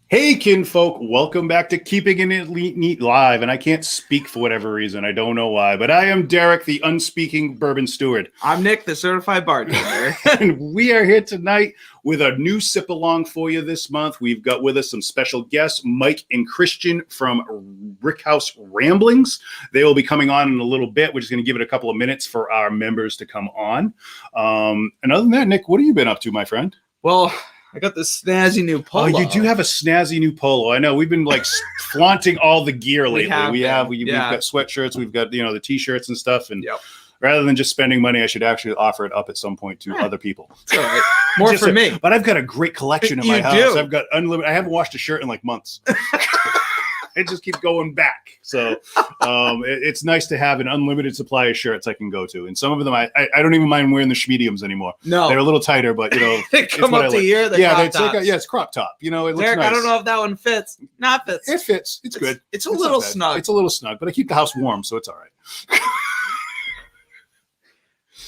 Hey, kinfolk, welcome back to Keeping It Neat Live. And I can't speak for whatever reason. I don't know why, but I am Derek, the unspeaking bourbon steward. I'm Nick, the certified bartender. And we are here tonight with a new sip along for you this month. We've got with us some special guests, Mike and Christian from Rickhouse Ramblings. They will be coming on in a little bit. We're just going to give it a couple of minutes for our members to come on. And other than that, Nick, what have you been up to, my friend? Well, I got this snazzy new polo. Oh, you do have a snazzy new polo. I know we've been like flaunting all the gear lately. We've got sweatshirts, we've got the t-shirts and stuff. And rather than just spending money, I should actually offer it up at some point to other people. It's all right. More for me. But I've got a great collection in my house. I've got unlimited. I haven't washed a shirt in like months. It just keeps going back. So it's nice to have an unlimited supply of shirts I can go to. And some of them, I don't even mind wearing the mediums anymore. No. They're a little tighter, but, they come up to here. It's crop top. It looks Derek, nice. I don't know if that one fits. Not fits. It fits. It's good. It's a little snug. It's a little snug, but I keep the house warm, so it's all right.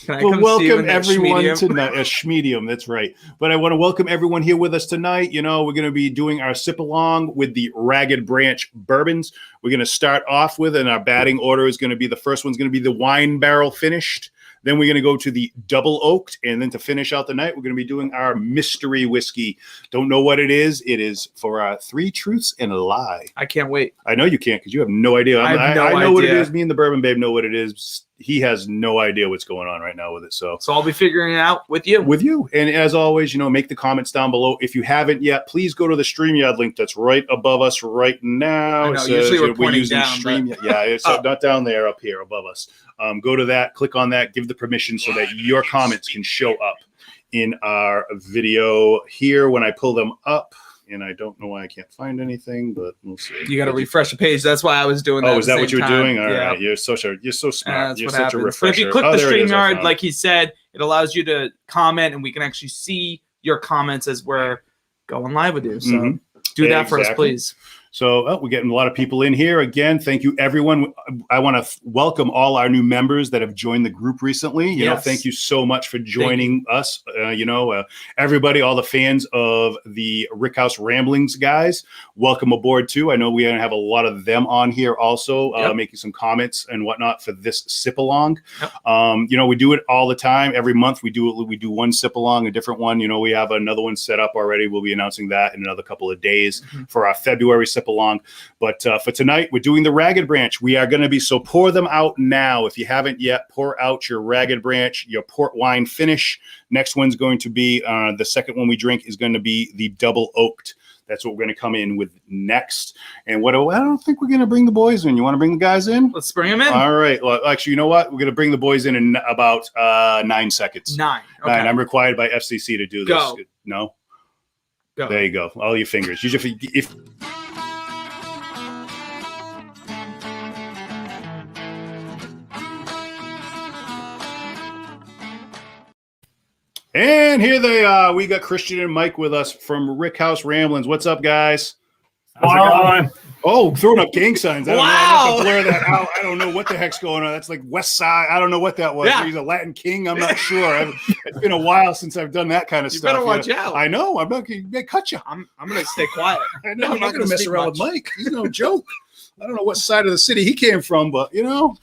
Well, welcome everyone tonight. A schmedium, that's right. But I want to welcome everyone here with us tonight. We're going to be doing our sip along with the Ragged Branch bourbons. We're going to start off with, and our batting order is going to be, the first one's going to be the wine barrel finished. Then we're going to go to the double oaked. And then to finish out the night, we're going to be doing our mystery whiskey. Don't know what it is. It is for our 3 truths and a lie. I can't wait. I know you can't because you have no idea. I know what it is. Me and the Bourbon Babe know what it is. He has no idea what's going on right now with it. So I'll be figuring it out with you. And as always, make the comments down below. If you haven't yet, please go to the StreamYard link that's right above us right now. I know, usually we're using down. StreamYard. Yeah, it's not down there, up here above us. Go to that, click on that, give the permission so that your comments can show up in our video here when I pull them up. And I don't know why I can't find anything, but we'll see. You got to refresh the page. That's why I was doing that. Oh, is that what you were doing? All right. You're so smart. You're such a refresher. But if you click the StreamYard, like he said, it allows you to comment, and we can actually see your comments as we're going live with you. So do that for us, please. So we're getting a lot of people in here. Again, thank you, everyone. I want to welcome all our new members that have joined the group recently. Thank you so much for joining us. Everybody, all the fans of the Rickhouse Ramblings guys, welcome aboard too. I know we have a lot of them on here also, making some comments and whatnot for this sip along. We do it all the time. Every month we do one sip along, a different one. We have another one set up already. We'll be announcing that in another couple of days for our February sip along. But for tonight, we're doing the Ragged Branch. We are going to be, so pour them out now. If you haven't yet, pour out your Ragged Branch, your port wine finish. Next one's going to be, the second one we drink is going to be the double oaked. That's what we're going to come in with next. And I don't think we're going to bring the boys in. You want to bring the guys in? Let's bring them in. All right. Well, actually, you know what? We're going to bring the boys in about 9 seconds. 9. Okay. 9. I'm required by FCC to do this. Go. No? Go. There you go. All your fingers. And here they are. We got Christian and Mike with us from Rickhouse Ramblings. What's up, guys? Oh, throwing up gang signs. I don't know. I have to blur that out. I don't know what the heck's going on. That's like West Side. I don't know what that was. Yeah. He's a Latin king. I'm not sure. It's been a while since I've done that kind of stuff. You better watch out. I know. I'm not going to cut you. I'm going to stay quiet. I know. I'm not going to mess around with Mike. He's no joke. I don't know what side of the city he came from, but, all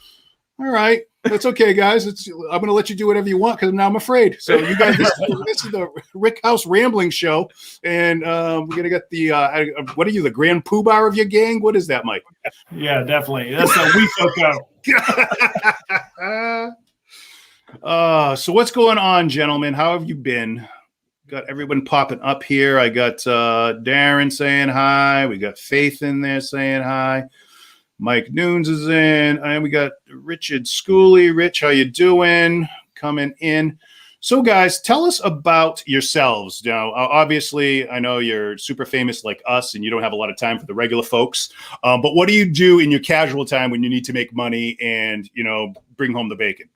right. That's okay, guys. I'm going to let you do whatever you want because now I'm afraid. So you guys, this is the Rickhouse Rambling show, and we're going to get the what are you, the Grand Poobah of your gang? What is that, Mike? Yeah, definitely. That's a we So what's going on, gentlemen? How have you been? Got everyone popping up here. I got Darren saying hi. We got Faith in there saying hi. Mike Noons is in, and we got Richard Schooley. Rich, how you doing? Coming in. So, guys, tell us about yourselves. Now, obviously, I know you're super famous like us, and you don't have a lot of time for the regular folks. But what do you do in your casual time when you need to make money and, bring home the bacon?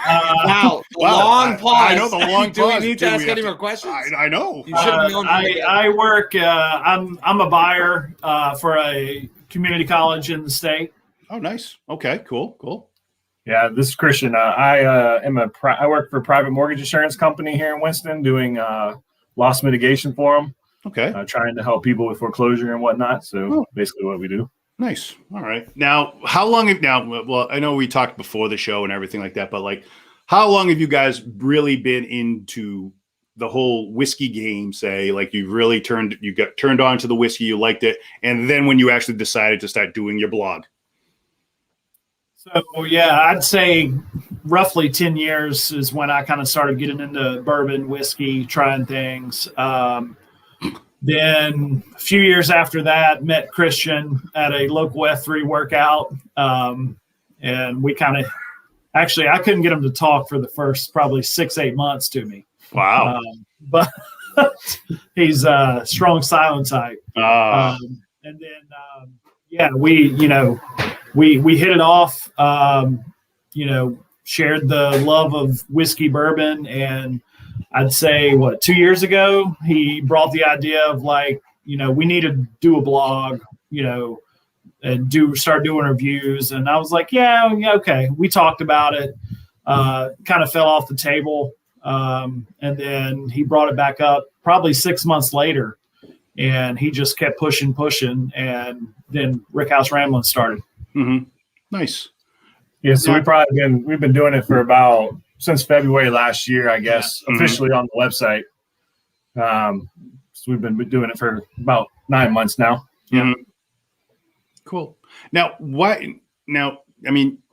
Wow. Long pause. I know the long pause. Do we need to ask any more questions? I know. You should have known. I work. I'm a buyer for a community college in the state. Oh, nice. Okay. Cool. Yeah, this is Christian. I work for a private mortgage insurance company here in Winston, doing loss mitigation for them. Okay. Trying to help people with foreclosure and whatnot. So basically what we do. Nice. All right. Now, how long have well, I know we talked before the show and everything like that, but like, how long have you guys really been into the whole whiskey game? Say, like, you got turned on to the whiskey, you liked it, and then when you actually decided to start doing your blog? So, yeah, I'd say roughly 10 years is when I kind of started getting into bourbon, whiskey, trying things. Then a few years after that, met Christian at a local F3 workout. And we kind of, actually, I couldn't get him to talk for the first probably 6-8 months to me. Wow. But he's a strong silent type. And then, we hit it off, shared the love of whiskey bourbon. And I'd say 2 years ago, he brought the idea of like, we need to do a blog, and start doing reviews. And I was like, yeah, okay. We talked about it, kind of fell off the table. And then he brought it back up probably 6 months later, and he just kept pushing. And then Rickhouse Ramblings started. Mm-hmm. Nice. Yeah. So we've been doing it for since February last year, I guess, officially on the website. So we've been doing it for about 9 months now. Yeah. Mm-hmm. Cool. Now,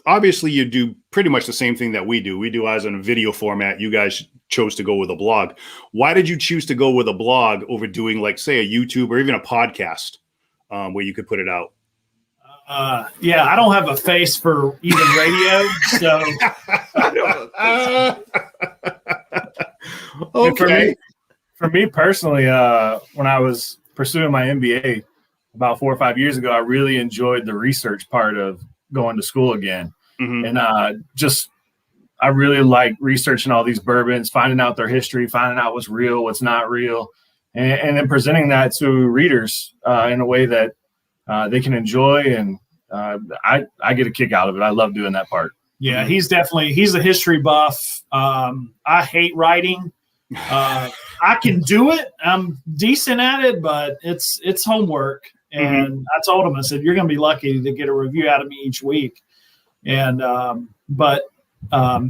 obviously you do pretty much the same thing that we do. We do ours in a video format. You guys chose to go with a blog. Why did you choose to go with a blog over doing, like, say, a YouTube or even a podcast where you could put it out? I don't have a face for even radio, so. Okay. For me personally, when I was pursuing my MBA about 4 or 5 years ago, I really enjoyed the research part of going to school again. Mm-hmm. And I really like researching all these bourbons, finding out their history, finding out what's real, what's not real, and then presenting that to readers in a way that they can enjoy. And I get a kick out of it. I love doing that part. Yeah, he's a history buff. I hate writing. I can do it. I'm decent at it, but it's homework. And I told him, I said, you're going to be lucky to get a review out of me each week. And,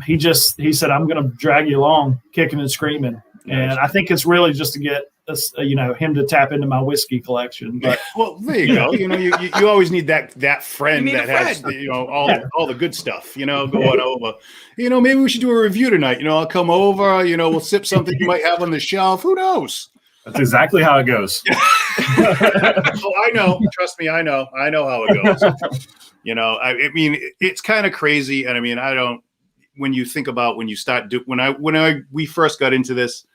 he said, I'm going to drag you along kicking and screaming. And I think it's really just to get him to tap into my whiskey collection. But well, there you go. You always need that friend that has all the good stuff, going over. Maybe we should do a review tonight. I'll come over, we'll sip something you might have on the shelf. Who knows? That's exactly how it goes. I know. Trust me, I know how it goes. It's kind of crazy. And when you think about when you start we first got into this,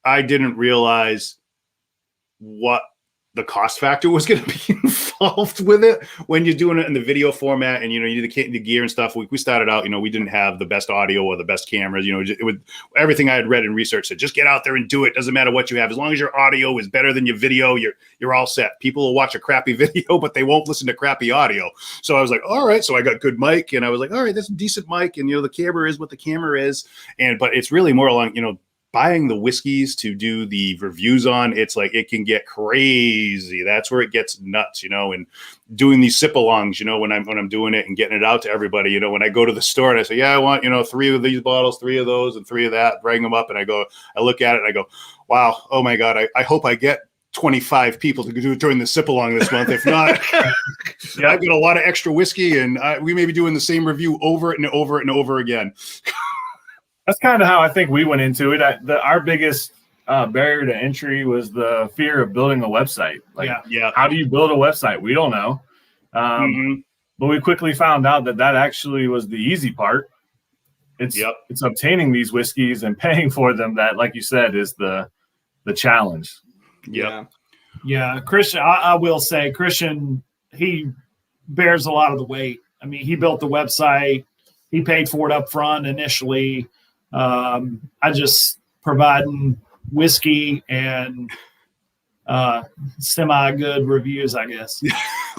I didn't realize what the cost factor was going to be involved with it when you're doing it in the video format, and you need the gear and stuff. We started out, we didn't have the best audio or the best cameras. It would, everything I had read and researched said just get out there and do it. Doesn't matter what you have, as long as your audio is better than your video, you're all set. People will watch a crappy video, but they won't listen to crappy audio. So I was like, all right. So I got good mic, and I was like, all right, that's a decent mic, and the camera is what the camera is, but it's really more along buying the whiskeys to do the reviews on. It's like, it can get crazy. That's where it gets nuts, and doing these sip-alongs, when I'm doing it and getting it out to everybody, when I go to the store and I say, I want, 3 of these bottles, 3 of those, and 3 of that, bring them up. And I look at it and I go, wow, oh my God, I hope I get 25 people to do during the sip-along this month. If not, I've got a lot of extra whiskey, and we may be doing the same review over and over and over again. That's kind of how I think we went into it. Our biggest barrier to entry was the fear of building a website. How do you build a website? We don't know. But we quickly found out that actually was the easy part. It's obtaining these whiskeys and paying for them that, like you said, is the challenge. Yeah. Christian, I will say, Christian, he bears a lot of the weight. He built the website. He paid for it up front initially. I just providing whiskey and semi-good reviews, I guess.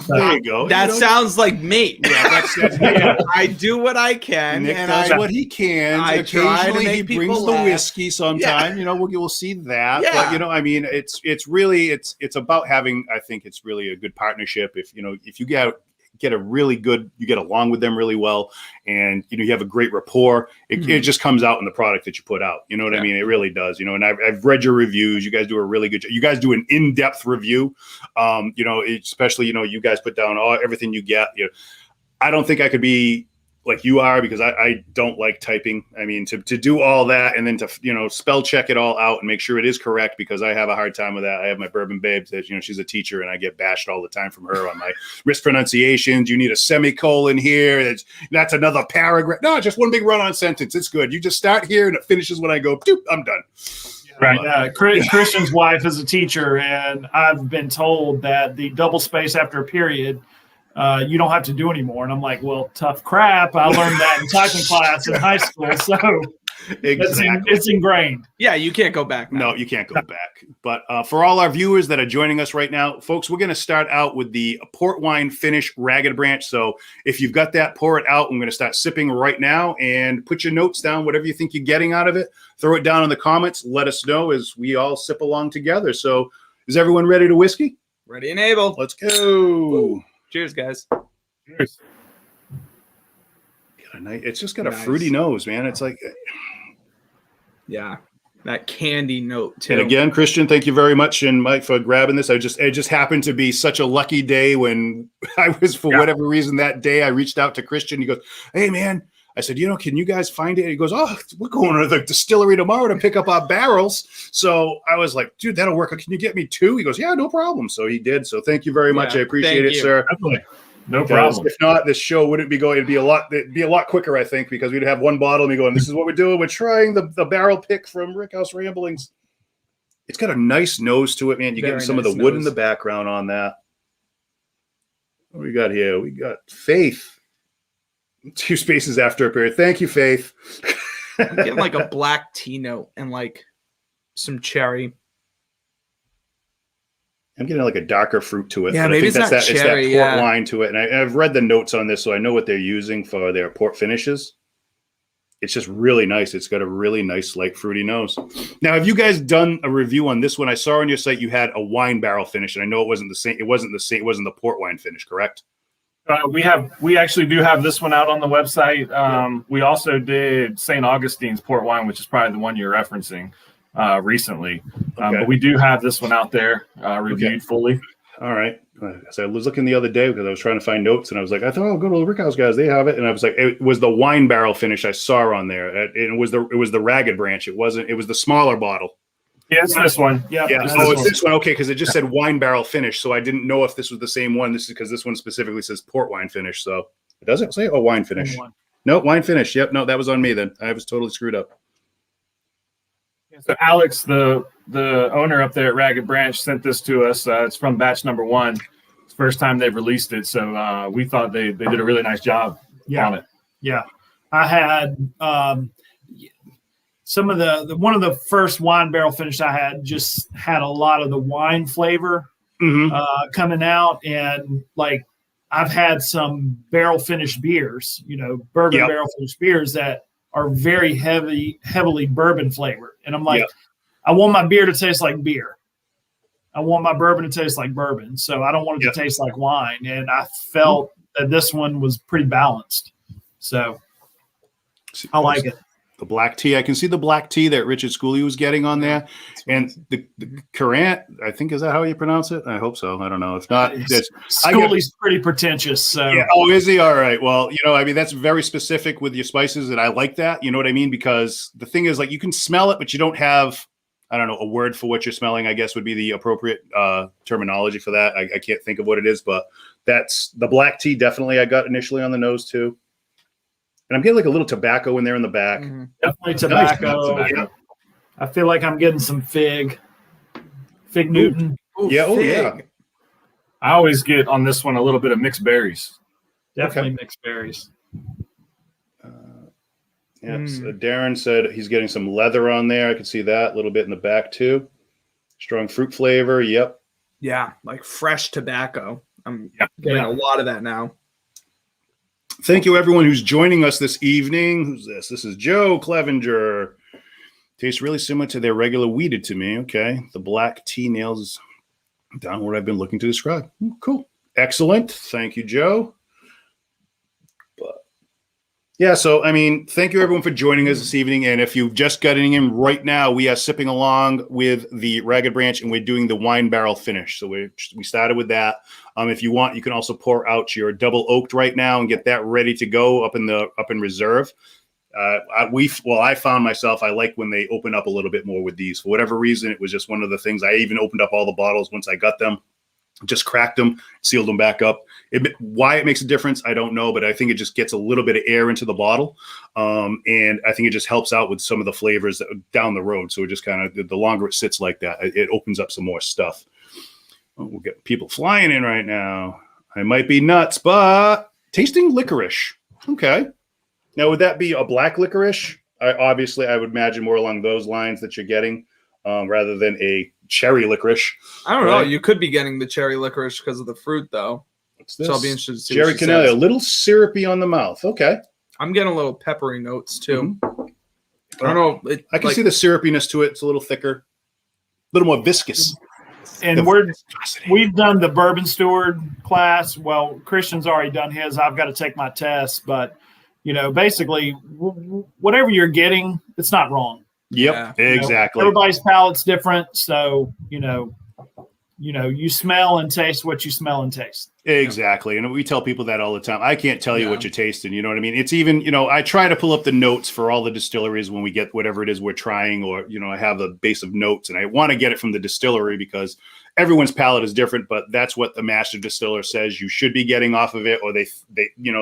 There you go. That sounds like me. Yeah. I do what I can. Nick and does what he can. I try to Occasionally he make brings people the laugh. whiskey sometime. We'll see that. Yeah. But it's really about having, I think it's really a good partnership. If you get a really good, you get along with them really well, and you have a great rapport, it just comes out in the product that you put out. You know what I mean? It really does. And I've read your reviews. You guys do a really good job. You guys do an in-depth review. Especially you guys put down everything you get. I don't think I could be like you are, because I don't like typing. I mean, to do all that and then to spell check it all out and make sure it is correct, because I have a hard time with that. I have my bourbon babe that she's a teacher, and I get bashed all the time from her on my mispronunciations. You need a semicolon here. That's another paragraph. No, just one big run-on sentence. It's good. You just start here and it finishes when I go, doop, I'm done. Right. Christian's wife is a teacher, and I've been told that the double space after a period, you don't have to do anymore. And I'm like, well, tough crap. I learned that in typing class in high school. So Exactly. it's ingrained. Yeah, you can't go back now. No, you can't go back. But for all our viewers that are joining us right now, folks, we're going to start out with the port wine finish Ragged Branch. So if you've got that, pour it out. I'm going to start sipping right now, and put your notes down, whatever you think you're getting out of it. Throw it down in the comments. Let us know as we all sip along together. So is everyone ready to whiskey? Ready and able. Let's go. Ooh. Cheers, guys. Cheers. It's just got a fruity nose, man. It's like, yeah, that candy note too. and again, Christian, thank you very much, and Mike, for grabbing this. It just happened to be such a lucky day when I was, for whatever reason, that day I reached out to Christian. He goes, "Hey, man." I said, can you guys find it? And he goes, "Oh, we're going to the distillery tomorrow to pick up our barrels." So I was like, "Dude, that'll work. Can you get me 2?" He goes, "Yeah, no problem." So he did. So thank you very much. I appreciate it, sir. Definitely. No problem. If not, this show wouldn't be going. It'd be a lot quicker, I think, because we'd have one bottle and we going, "This is what we're doing. We're trying the barrel pick from Rickhouse Ramblings." It's got a nice nose to it, man. You're getting some of the wood in the background on that. What we got here? We got Faith. 2 spaces after a period. Thank you, Faith. I'm getting like a black tea note and like some cherry. I'm getting like a darker fruit to it. Yeah, but maybe I think it's not cherry. It's that port wine to it. And I've read the notes on this, so I know what they're using for their port finishes. It's just really nice. It's got a really nice, light, fruity nose. Now, have you guys done a review on this one? I saw on your site you had a wine barrel finish, and I know it wasn't the same. It wasn't the port wine finish, correct? We actually do have this one out on the website. We also did St. Augustine's port wine, which is probably the one you're referencing recently. But we do have this one out there reviewed fully. All right. So I was looking the other day because I was trying to find notes, and I was like, I thought I'll go to the Rickhouse guys. They have it. And I was like, it was the wine barrel finish I saw on there. It was the Ragged Branch. It was the smaller bottle. Yeah, it's this one. Yeah. It's this one. Okay, because it just said wine barrel finish, so I didn't know if this was the same one. This is because this one specifically says port wine finish. So it doesn't say wine finish. No, wine finish. Yep. No, that was on me then. I was totally screwed up. So Alex, the owner up there at Ragged Branch, sent this to us. It's from batch number 1. It's the first time they've released it, so we thought they did a really nice job on it. Yeah, I had some of the one of the first wine barrel finish I had just had a lot of the wine flavor coming out, and like I've had some barrel finished beers, bourbon barrel finished beers that are very heavily bourbon flavored. And I'm like, I want my beer to taste like beer. I want my bourbon to taste like bourbon. So I don't want it to taste like wine. And I felt that this one was pretty balanced. So I like it. The black tea. I can see the black tea that Richard Schooley was getting on there. And the Currant, I think, is that how you pronounce it? I hope so. I don't know. If not, Schooley's pretty pretentious. So. Yeah. Oh, is he? All right. Well, that's very specific with your spices, and I like that. You know what I mean? Because the thing is, like, you can smell it, but you don't have, I don't know, a word for what you're smelling, I guess would be the appropriate terminology for that. I can't think of what it is, but that's the black tea. Definitely I got initially on the nose too. And I'm getting like a little tobacco in there in the back. Mm-hmm. Definitely tobacco. Yeah. I feel like I'm getting some fig Newton. Ooh, yeah. Oh, fig. yeah. I always get on this one a little bit of mixed berries. Definitely mixed berries. So Darren said he's getting some leather on there. I can see that a little bit in the back too. Strong fruit flavor. Yep. Yeah, like fresh tobacco. I'm getting a lot of that now. Thank you, everyone who's joining us this evening. Who's this? This is Joe Clevenger. Tastes really similar to their regular weeded to me. Okay. The black tea nails down what I've been looking to describe. Cool. Excellent. Thank you, Joe. Yeah, so, I mean, thank you, everyone, for joining us this evening. And if you've just gotten in right now, we are sipping along with the Ragged Branch, and we're doing the wine barrel finish. So we started with that. If you want, you can also pour out your double oaked right now and get that ready to go up in reserve. I found myself, I like when they open up a little bit more with these. For whatever reason, it was just one of the things. I even opened up all the bottles once I got them. Just cracked them, sealed them back up. Why it makes a difference, I don't know, but I think it just gets a little bit of air into the bottle. And I think it just helps out with some of the flavors down the road. So it just kind of, the longer it sits like that, it opens up some more stuff. Oh, we'll get people flying in right now. I might be nuts, but tasting licorice. Okay. Now, would that be a black licorice? I would imagine more along those lines that you're getting rather than a cherry licorice. I don't know. You could be getting the cherry licorice because of the fruit, though. What's this? So I'll be interested to see. Cherry Canelli, a little syrupy on the mouth. Okay. I'm getting a little peppery notes, too. Mm-hmm. I don't know. I can see the syrupiness to it. It's a little thicker, a little more viscous. And we've done the Bourbon Steward class. Well, Christian's already done his. I've got to take my test. But, basically, whatever you're getting, it's not wrong. Yep, exactly. Everybody's palate's different, so you smell and taste what you smell and taste. Exactly, and we tell people that all the time. I can't tell you what you're tasting. You know what I mean? It's even I try to pull up the notes for all the distilleries when we get whatever it is we're trying, or I have a base of notes, and I want to get it from the distillery because everyone's palate is different. But that's what the master distiller says you should be getting off of it, or they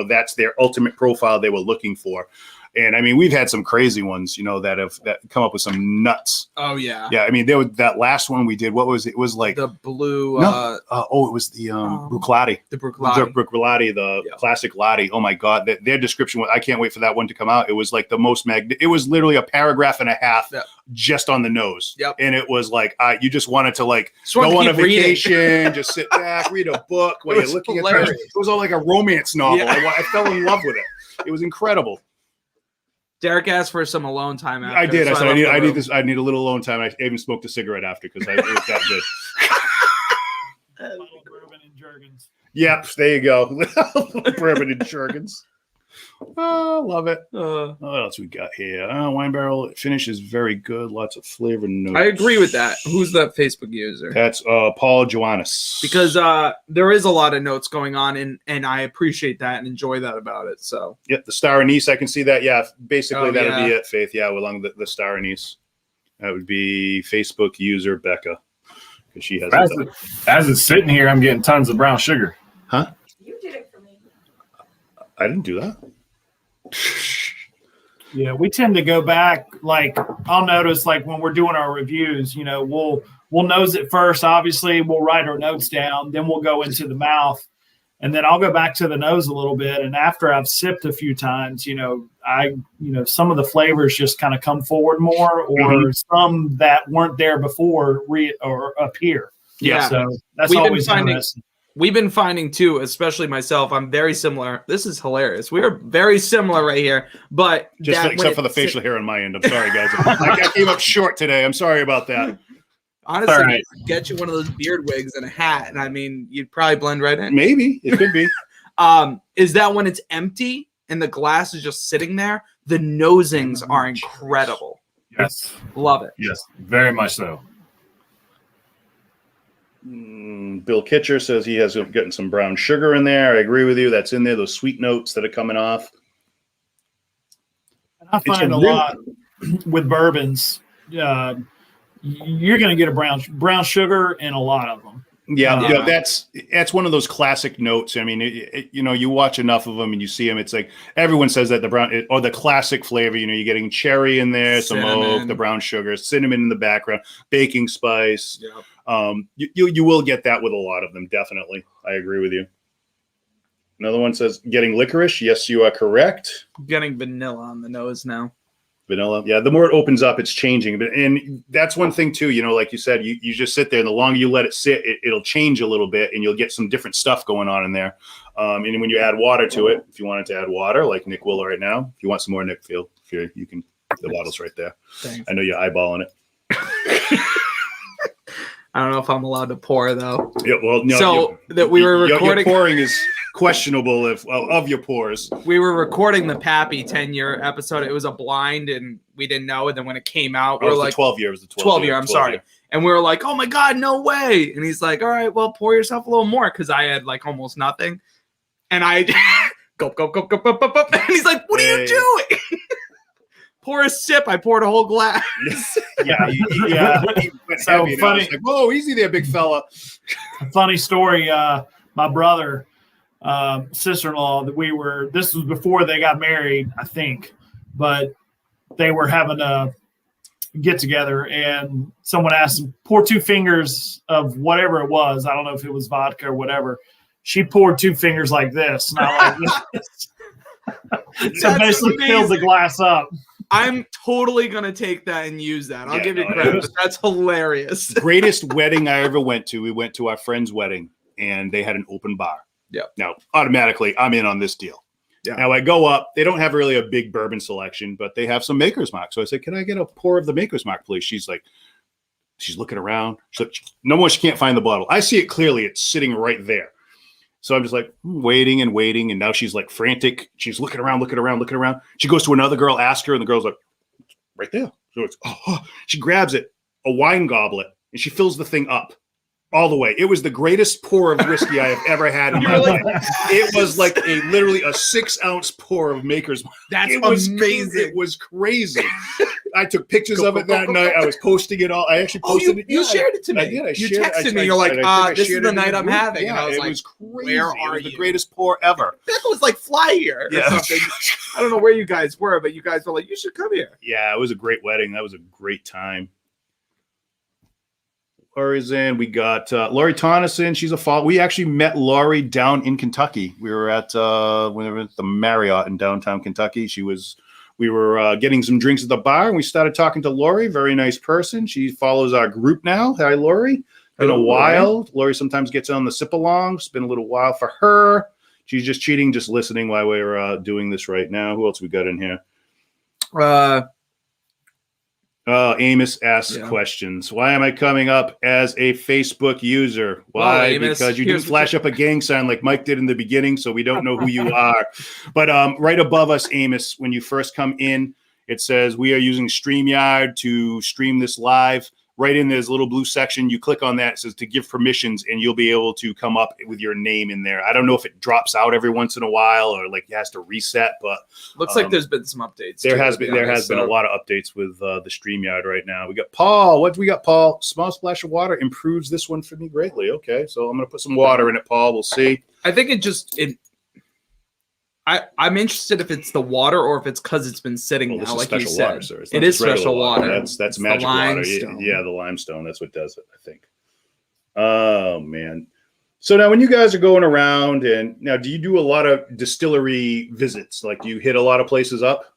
that's their ultimate profile they were looking for. And I mean, we've had some crazy ones, that come up with some nuts. Oh yeah, yeah. I mean, there was that last one we did. What was it? It was like the blue. It was the Bruichladdich. The Bruichladdich. The classic latte. Oh my God, their description was. I can't wait for that one to come out. It was like the most It was literally a paragraph and a half just on the nose. Yep. And it was like you just wanted to go on a vacation, just sit back, read a book while you're looking at it. It was all like a romance novel. Yeah. I fell in love with it. It was incredible. Derek asked for some alone time after. I did. So I need a little alone time. I even smoked a cigarette after because it was that good. Bourbon and Jergens. Yep, there you go. Bourbon and Jergens. Oh, love it. What else we got here? Wine barrel finish is very good. Lots of flavor notes. I agree with that. Who's that Facebook user? That's Paul Joannis. Because there is a lot of notes going on, and I appreciate that and enjoy that about it. So the star anise, I can see that. Yeah, basically that would be it, Faith. Yeah, along the star anise. That would be Facebook user Becca. Because she has as it's sitting here, I'm getting tons of brown sugar. Huh? You did it for me. I didn't do that. Yeah, we tend to go back. Like I'll notice, like when we're doing our reviews, we'll nose it first. Obviously, we'll write our notes down, then we'll go into the mouth, and then I'll go back to the nose a little bit. And after I've sipped a few times, some of the flavors just kind of come forward more, or some that weren't there before or appear. Yeah, so that's always interesting. We've been finding too, especially myself, I'm very similar. This is hilarious. We are very similar right here, but except for the facial hair on my end. I'm sorry, guys. I came up short today. I'm sorry about that. Honestly, get you one of those beard wigs and a hat, and I mean, you'd probably blend right in. Maybe it could be. Is that when it's empty and the glass is just sitting there? The nosings are incredible. Yes, love it. Yes, very much so. Bill Kitcher says he has getting some brown sugar in there. I agree with you. That's in there. Those sweet notes that are coming off. And I find lot with bourbons, you're going to get a brown sugar in a lot of them. Yeah, that's one of those classic notes. I mean, you watch enough of them and you see them. It's like everyone says that the brown or the classic flavor. You're getting cherry in there, some oak, the brown sugar, cinnamon in the background, baking spice. Yeah. You will get that with a lot of them. Definitely, I agree with you. Another one says getting licorice. Yes, you are correct. I'm getting vanilla on the nose now. Vanilla. Yeah, the more it opens up, it's changing. And that's one thing too, like you said, you just sit there, and the longer you let it sit, it'll change a little bit, and you'll get some different stuff going on in there. And when you add water to it, if you wanted to add water, like Nick will right now, if you want some more, Nick, you can, the bottle's right there. Thanks. I know you're eyeballing it. I don't know if I'm allowed to pour though. Yeah, well, no. So that we were recording. Your pouring is questionable of your pours. We were recording the Pappy 10-year episode. It was a blind, and we didn't know. And then when it came out, we were like, 12 year. It was the 12 year. I'm sorry. And we were like, oh my God, no way. And he's like, all right, well, pour yourself a little more, because I had like almost nothing. And I go. And he's like, what are you doing? Pour a sip. I poured a whole glass. Yeah. So funny. Like, whoa, easy there, big fella. Funny story. My brother, sister-in-law, this was before they got married, I think, but they were having a get together, and someone asked him, pour 2 fingers of whatever it was. I don't know if it was vodka or whatever. She poured 2 fingers like this, not like this. So basically filled the glass up. I'm totally going to take that and use that. I'll give you credit. But that's hilarious. Greatest wedding I ever went to. We went to our friend's wedding, and they had an open bar. Yeah. Now, automatically, I'm in on this deal. Yeah. Now, I go up. They don't have really a big bourbon selection, but they have some Maker's Mark. So I said, can I get a pour of the Maker's Mark, please? She's looking around. No more, she can't find the bottle. I see it clearly. It's sitting right there. So I'm just like waiting. And now she's like frantic. She's looking around. She goes to another girl, ask her, and the girl's like, right there. So it's, she grabs it, a wine goblet, and she fills the thing up all the way. It was the greatest pour of whiskey I have ever had in my life. It was like literally a 6-ounce pour of Maker's Mark. That's amazing. It was crazy. I took pictures of it that night. I was posting it all. I actually posted it. You shared it to me. I did. You texted me. You're like, this is the night I'm having. Yeah, and I was it like, was crazy. where are it was you? the greatest pour ever. That was like fly here or something. I don't know where you guys were, but you guys were like, you should come here. Yeah, it was a great wedding. That was a great time. Lori's in. We got Lori Tonneson. She's a fall. We actually met Lori down in Kentucky. We were at the Marriott in downtown Kentucky. We were getting some drinks at the bar, and we started talking to Lori. Very nice person. She follows our group now. Hi, Lori. Been a while. Lori sometimes gets on the sip along. It's been a little while for her. She's just cheating, just listening while we're doing this right now. Who else we got in here? Amos asks questions. Why am I coming up as a Facebook user? Why? Well, because you didn't flash up a gang sign like Mike did in the beginning, so we don't know who you are. But right above us, Amos, when you first come in, it says we are using StreamYard to stream this live. Right in there's a little blue section. You click on that. It says to give permissions, and you'll be able to come up with your name in there. I don't know if it drops out every once in a while or like it has to reset, but looks like there's been some updates. There has been a lot of updates with the StreamYard right now. We got Paul. What do we got, Paul? Small splash of water improves this one for me greatly. Okay, so I'm gonna put some water in it, Paul. We'll see. I think I'm interested if it's the water or if it's because it's been sitting now, like you said. Water, it is special water. That's magic water. Yeah, the limestone. That's what does it, I think. Oh, man. So now when you guys are going around, and now do you do a lot of distillery visits? Like, do you hit a lot of places up?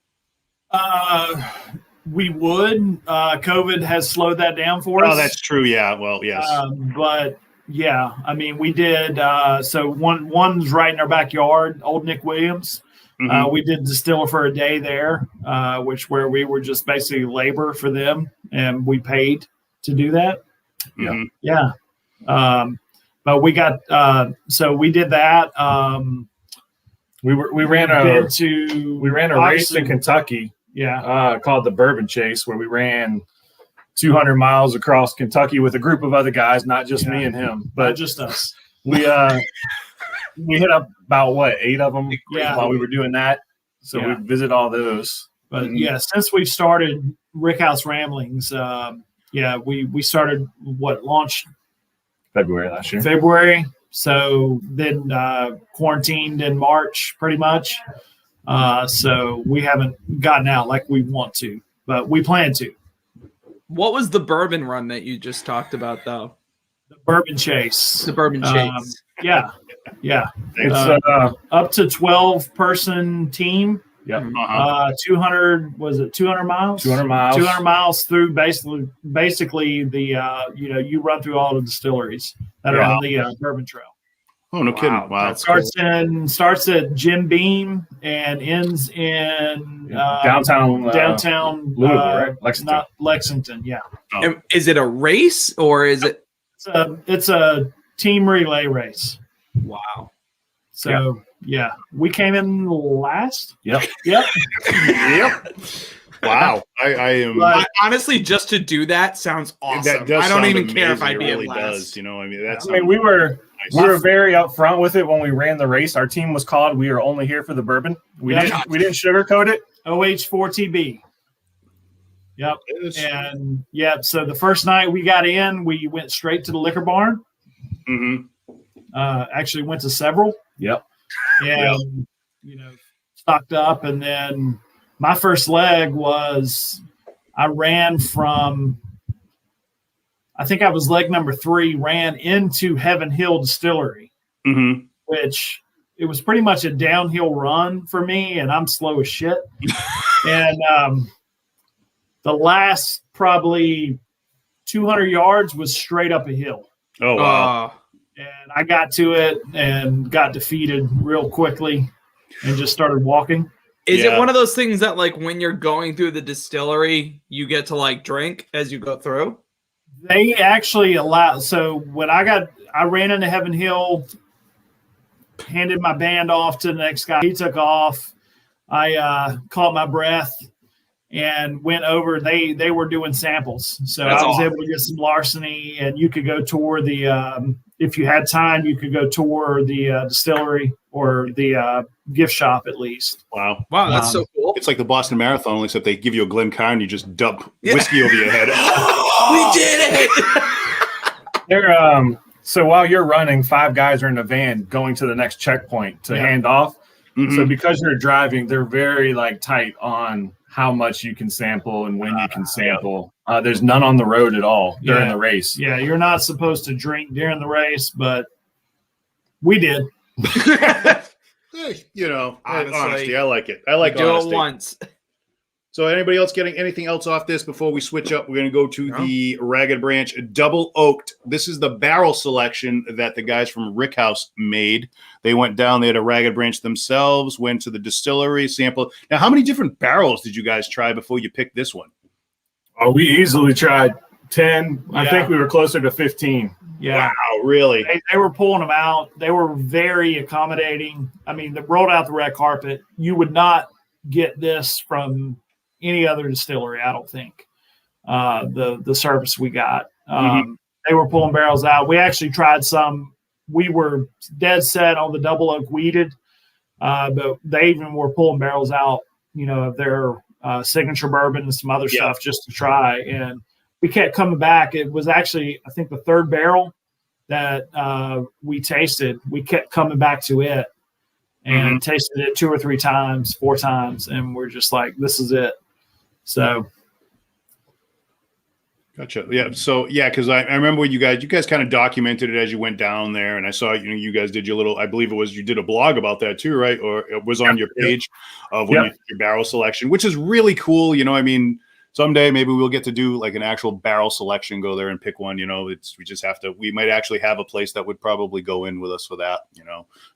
We would. COVID has slowed that down for us. Oh, that's true. Yeah. Well, yes. But yeah, I mean, we did. So one's right in our backyard, Old Nick Williams. Mm-hmm. We did Distiller for a day there, where we were just basically labor for them, and we paid to do that. Mm-hmm. Yeah. But we got. So we did that. We ran a race in Kentucky. Yeah. Called the Bourbon Chase, where we ran 200 miles across Kentucky with a group of other guys, not just me and him, but not just us. We hit up about 8 of them while we were doing that. So we visit all those. But since we've started Rickhouse Ramblings, we started launched February last year. February. So then quarantined in March pretty much. So we haven't gotten out like we want to, but we plan to. What was the bourbon run that you just talked about, though? The Bourbon Chase. The Bourbon Chase. Yeah. It's up to 12-person team. Yep. 200 miles? 200 miles. 200 miles through basically the you run through all the distilleries that are on the Bourbon Trail. Oh, no kidding! Wow. Starts at Jim Beam and ends in downtown Louisville, right? Lexington. Not Lexington, yeah. And is it a race or is it? It's a team relay race. Wow. So yeah, we came in last. Yep. Wow. I am. Honestly, just to do that sounds awesome. I don't even care if I be really last. does. You know, I mean, that's. I mean, we were very upfront with it when we ran the race. Our team was called. We are only here for the bourbon. We didn't sugarcoat it. OH4TB. Yep. And so the first night we got in, we went straight to the liquor barn. Actually went to several. Yep. And stocked up, and then my first leg was I ran from, I think I was leg number 3, ran into Heaven Hill Distillery, which it was pretty much a downhill run for me, and I'm slow as shit. And the last probably 200 yards was straight up a hill. Oh, wow. And I got to it and got defeated real quickly and just started walking. Is it one of those things that, like, when you're going through the distillery, you get to, like, drink as you go through? They actually allow. So when I ran into Heaven Hill, handed my band off to the next guy. He took off. I caught my breath and went over. They were doing samples. So I was able to get some larceny, and you could go tour the if you had time, you could go tour the distillery or the gift shop at least. Wow, that's so cool. It's like the Boston Marathon, except they give you a Glencairn, you just dump whiskey over your head. We did it. So while you're running, 5 guys are in a van going to the next checkpoint to hand off. So because you're driving, they're very tight on how much you can sample and when you can sample. There's none on the road at all during the race. Yeah, you're not supposed to drink during the race, but we did. Honesty, I like it. I like honesty. Do it once. So anybody else getting anything else off this before we switch up? We're going to go to the Ragged Branch Double Oaked. This is the barrel selection that the guys from Rickhouse made. They went down there to Ragged Branch themselves, went to the distillery, sampled. Now, how many different barrels did you guys try before you picked this one? Oh, we easily tried 10. Yeah. I think we were closer to 15. Yeah. Wow, really? They were pulling them out. They were very accommodating. I mean, they rolled out the red carpet. You would not get this from any other distillery, I don't think. The service we got. They were pulling barrels out. We actually tried some. We were dead set on the double oak weeded, but they even were pulling barrels out, of their signature bourbon and some other stuff just to try. And we kept coming back. It was actually, I think, the 3rd barrel that we tasted. We kept coming back to it and tasted it 2 or 3 times, 4 times, and we're just like, this is it. So, gotcha. Yeah. So because I remember you guys kind of documented it as you went down there, and I saw you guys did your little. I believe it was you did a blog about that too, right? Or it was on your page of when you did your barrel selection, which is really cool. I mean, someday maybe we'll get to do like an actual barrel selection. Go there and pick one. We just have to. We might actually have a place that would probably go in with us for that.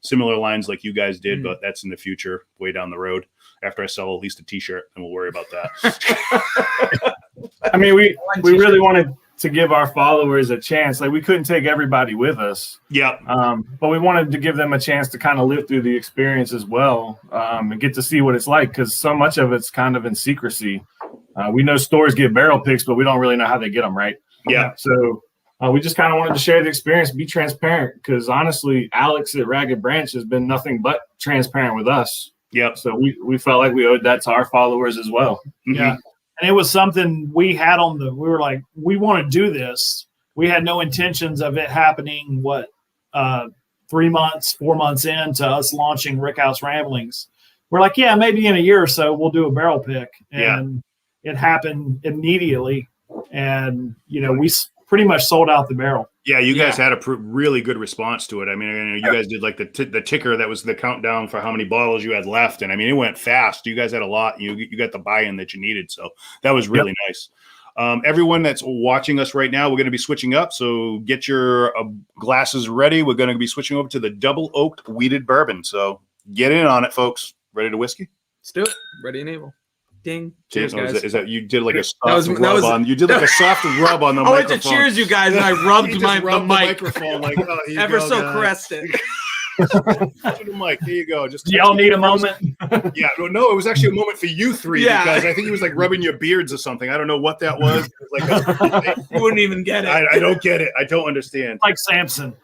Similar lines like you guys did, but that's in the future, way down the road. After I sell at least a T-shirt, and we'll worry about that. I mean, we really wanted to give our followers a chance. Like, we couldn't take everybody with us. Yeah. But we wanted to give them a chance to kind of live through the experience as well, and get to see what it's like, because so much of it's kind of in secrecy. We know stores get barrel picks, but we don't really know how they get them, right? Yeah. So we just kind of wanted to share the experience, be transparent, because honestly, Alex at Ragged Branch has been nothing but transparent with us. Yep. So we felt like we owed that to our followers as well. Yeah. And it was something we had we were like, we want to do this. We had no intentions of it happening, 3 months, 4 months into us launching Rickhouse Ramblings. We're like, maybe in a year or so we'll do a barrel pick. And it happened immediately. And, we pretty much sold out the barrel. Yeah, you guys had a really good response to it. I mean, you guys did like the ticker that was the countdown for how many bottles you had left, and I mean, it went fast. You guys had a lot. You got the buy-in that you needed, so that was really nice. Everyone that's watching us right now, we're going to be switching up, so get your glasses ready. We're going to be switching over to the double oaked wheated bourbon. So get in on it, folks. Ready to whiskey? Let's do it. Ready and able. Ding. Cheers, guys. Is that you did like a soft rub on? You did like a soft rub on the I went microphone. to cheers, you guys, and I rubbed the microphone like ever so caressed it. The mic. There you go. Just do y'all need a moment? Yeah. No, it was actually a moment for you three because I think he was like rubbing your beards or something. I don't know what that was. It was like you wouldn't even get it. I don't get it. I don't understand. Like Samson.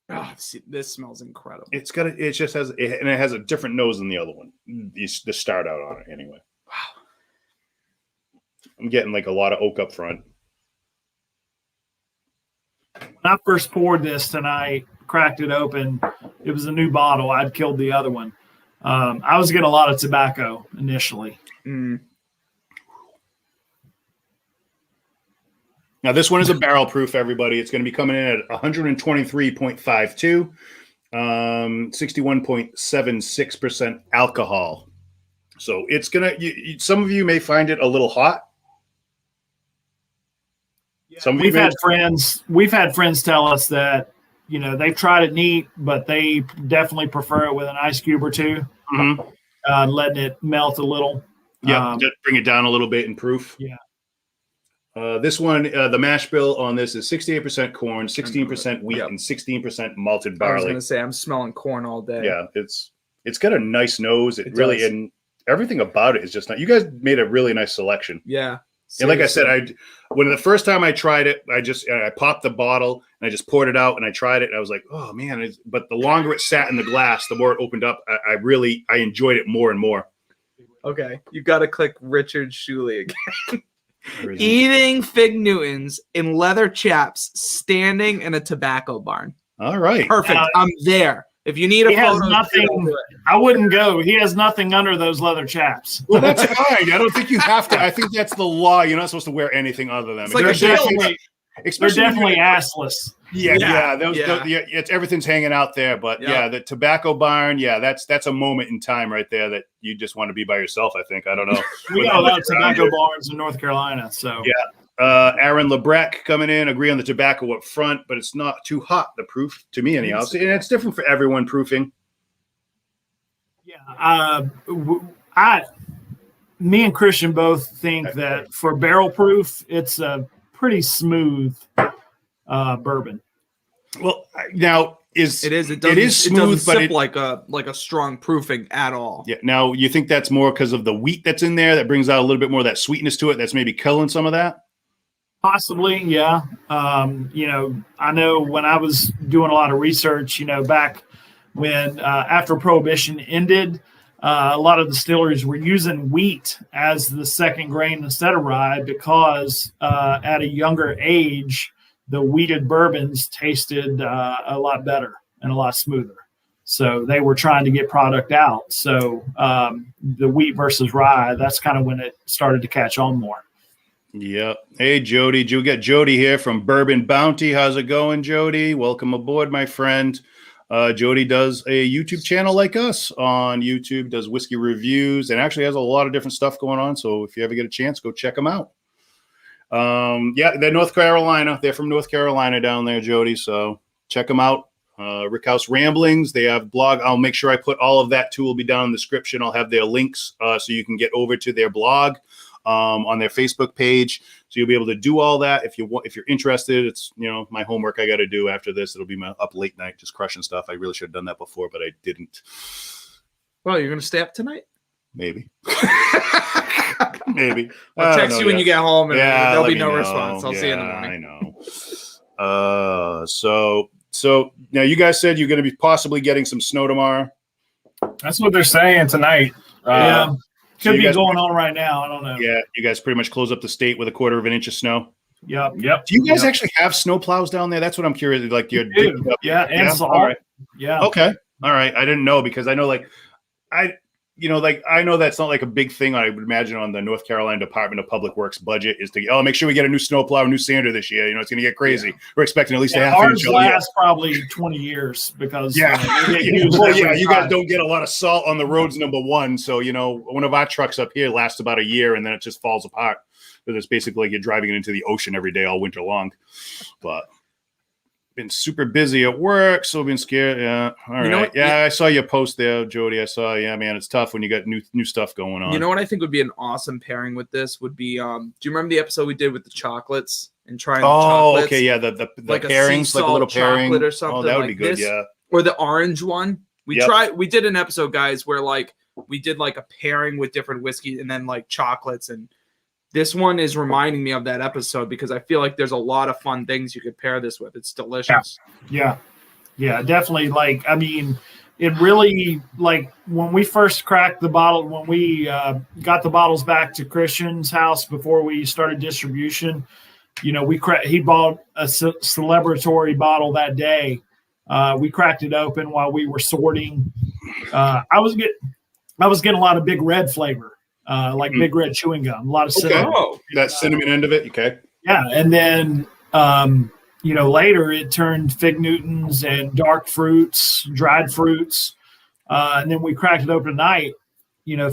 Oh, see, this smells incredible. It just has a different nose than the other one. The start out on it anyway. Wow. I'm getting like a lot of oak up front. When I first poured this tonight, cracked it open, it was a new bottle. I'd killed the other one. I was getting a lot of tobacco initially. Now, this one is a barrel proof, everybody. It's going to be coming in at 123.52, 61.76% alcohol. So it's going to, some of you may find it a little hot. We've had friends tell us that, you know, they've tried it neat, but they definitely prefer it with an ice cube or two, letting it melt a little. Yeah, just bring it down a little bit in proof. Yeah. This one, the mash bill on this is 68% corn, 16% wheat, and 16% malted barley. I was going to say, I'm smelling corn all day. Yeah, it's got a nice nose. It really does. And everything about it is just not. You guys made a really nice selection. Yeah. Seriously. And like I said, when the first time I tried it, I popped the bottle and I just poured it out and I tried it and I was like, oh man! But the longer it sat in the glass, the more it opened up. I enjoyed it more and more. Okay, you got to click Richard Shuley again. Eating fig Newtons in leather chaps, standing in a tobacco barn. All right, perfect. I'm there. If you need a photo, nothing. I wouldn't go. He has nothing under those leather chaps. Well, that's fine. I don't think you have to. I think that's the law. You're not supposed to wear anything other than. It's like they're definitely assless. Yeah. It's everything's hanging out there. But the tobacco barn. Yeah, that's a moment in time right there that you just want to be by yourself. I think. I don't know. We got a lot of tobacco barns in North Carolina. So yeah. Aaron Lebrecq coming in, agree on the tobacco up front, but it's not too hot, the proof, to me anyhow. And it's different for everyone, proofing. Yeah. Me and Christian both think that for barrel proof, it's a pretty smooth bourbon. Well, now it is smooth, it doesn't sip like a strong proofing at all. Yeah. Now you think that's more because of the wheat that's in there that brings out a little bit more of that sweetness to it. That's maybe killing some of that. Possibly, yeah. You know, I know when I was doing a lot of research, you know, back when after Prohibition ended, a lot of distilleries were using wheat as the second grain instead of rye because at a younger age, the wheated bourbons tasted a lot better and a lot smoother. So they were trying to get product out. So the wheat versus rye, that's kind of when it started to catch on more. Yep. Hey, Jody. You get Jody here from Bourbon Bounty. How's it going, Jody? Welcome aboard, my friend. Jody does a YouTube channel like us on YouTube, does whiskey reviews, and actually has a lot of different stuff going on. So if you ever get a chance, go check them out. They're North Carolina. They're from North Carolina down there, Jody. So check them out. Rickhouse Ramblings. They have blog. I'll make sure I put all of that too. Will be down in the description. I'll have their links so you can get over to their blog. On their Facebook page, so you'll be able to do all that if you're interested. It's my homework I got to do after this. It'll be my up late night just crushing stuff. I really should have done that before, but I didn't. Well, you're gonna stay up tonight? Maybe. Maybe. I'll text you when you get home, and there'll be no know. response. I'll see you in the morning. I know. So now you guys said you're going to be possibly getting some snow tomorrow. That's what they're saying tonight. Yeah. Could be going on right now. I don't know. Yeah, you guys pretty much close up the state with a quarter of an inch of snow. Yep. Do you guys actually have snow plows down there? That's what I'm curious. Like you're and salt. All right. Yeah. Okay. All right. I didn't know because I know like I know that's not like a big thing. I would imagine on the North Carolina Department of Public Works budget is to make sure we get a new snowplow, a new sander this year. It's going to get crazy. Yeah. We're expecting at least a half ours inch. Lasts probably 20 years because you guys don't get a lot of salt on the roads. Number one, so one of our trucks up here lasts about a year and then it just falls apart because it's basically like you're driving it into the ocean every day all winter long. But been super busy at work, so been scared. Yeah. All right. Yeah, I saw your post there, Jody. I saw. Yeah, man, it's tough when you got new stuff going on. You know what I think would be an awesome pairing with this would be. Do you remember the episode we did with the chocolates and trying? The chocolates? Okay, yeah, the like pairings, like a little pairing or something. Oh, that would like be good. This, yeah. Or the orange one. We did an episode, guys, where like we did like a pairing with different whiskey and then like chocolates and. This one is reminding me of that episode because I feel like there's a lot of fun things you could pair this with. It's delicious. Yeah, definitely. Like, I mean, it really, like, when we first cracked the bottle, when we got the bottles back to Christian's house before we started distribution, he bought a celebratory bottle that day. We cracked it open while we were sorting. I was getting a lot of Big Red flavor. Like Big Red chewing gum, a lot of cinnamon. Oh, that cinnamon end of it, okay. Yeah, and then later it turned Fig Newtons and dark fruits, dried fruits, and then we cracked it open tonight.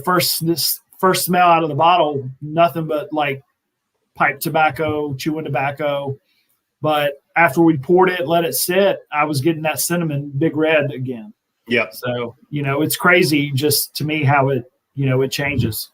First smell out of the bottle, nothing but like pipe tobacco, chewing tobacco. But after we poured it, let it sit, I was getting that cinnamon Big Red again. Yeah. So it's crazy just to me how it it changes.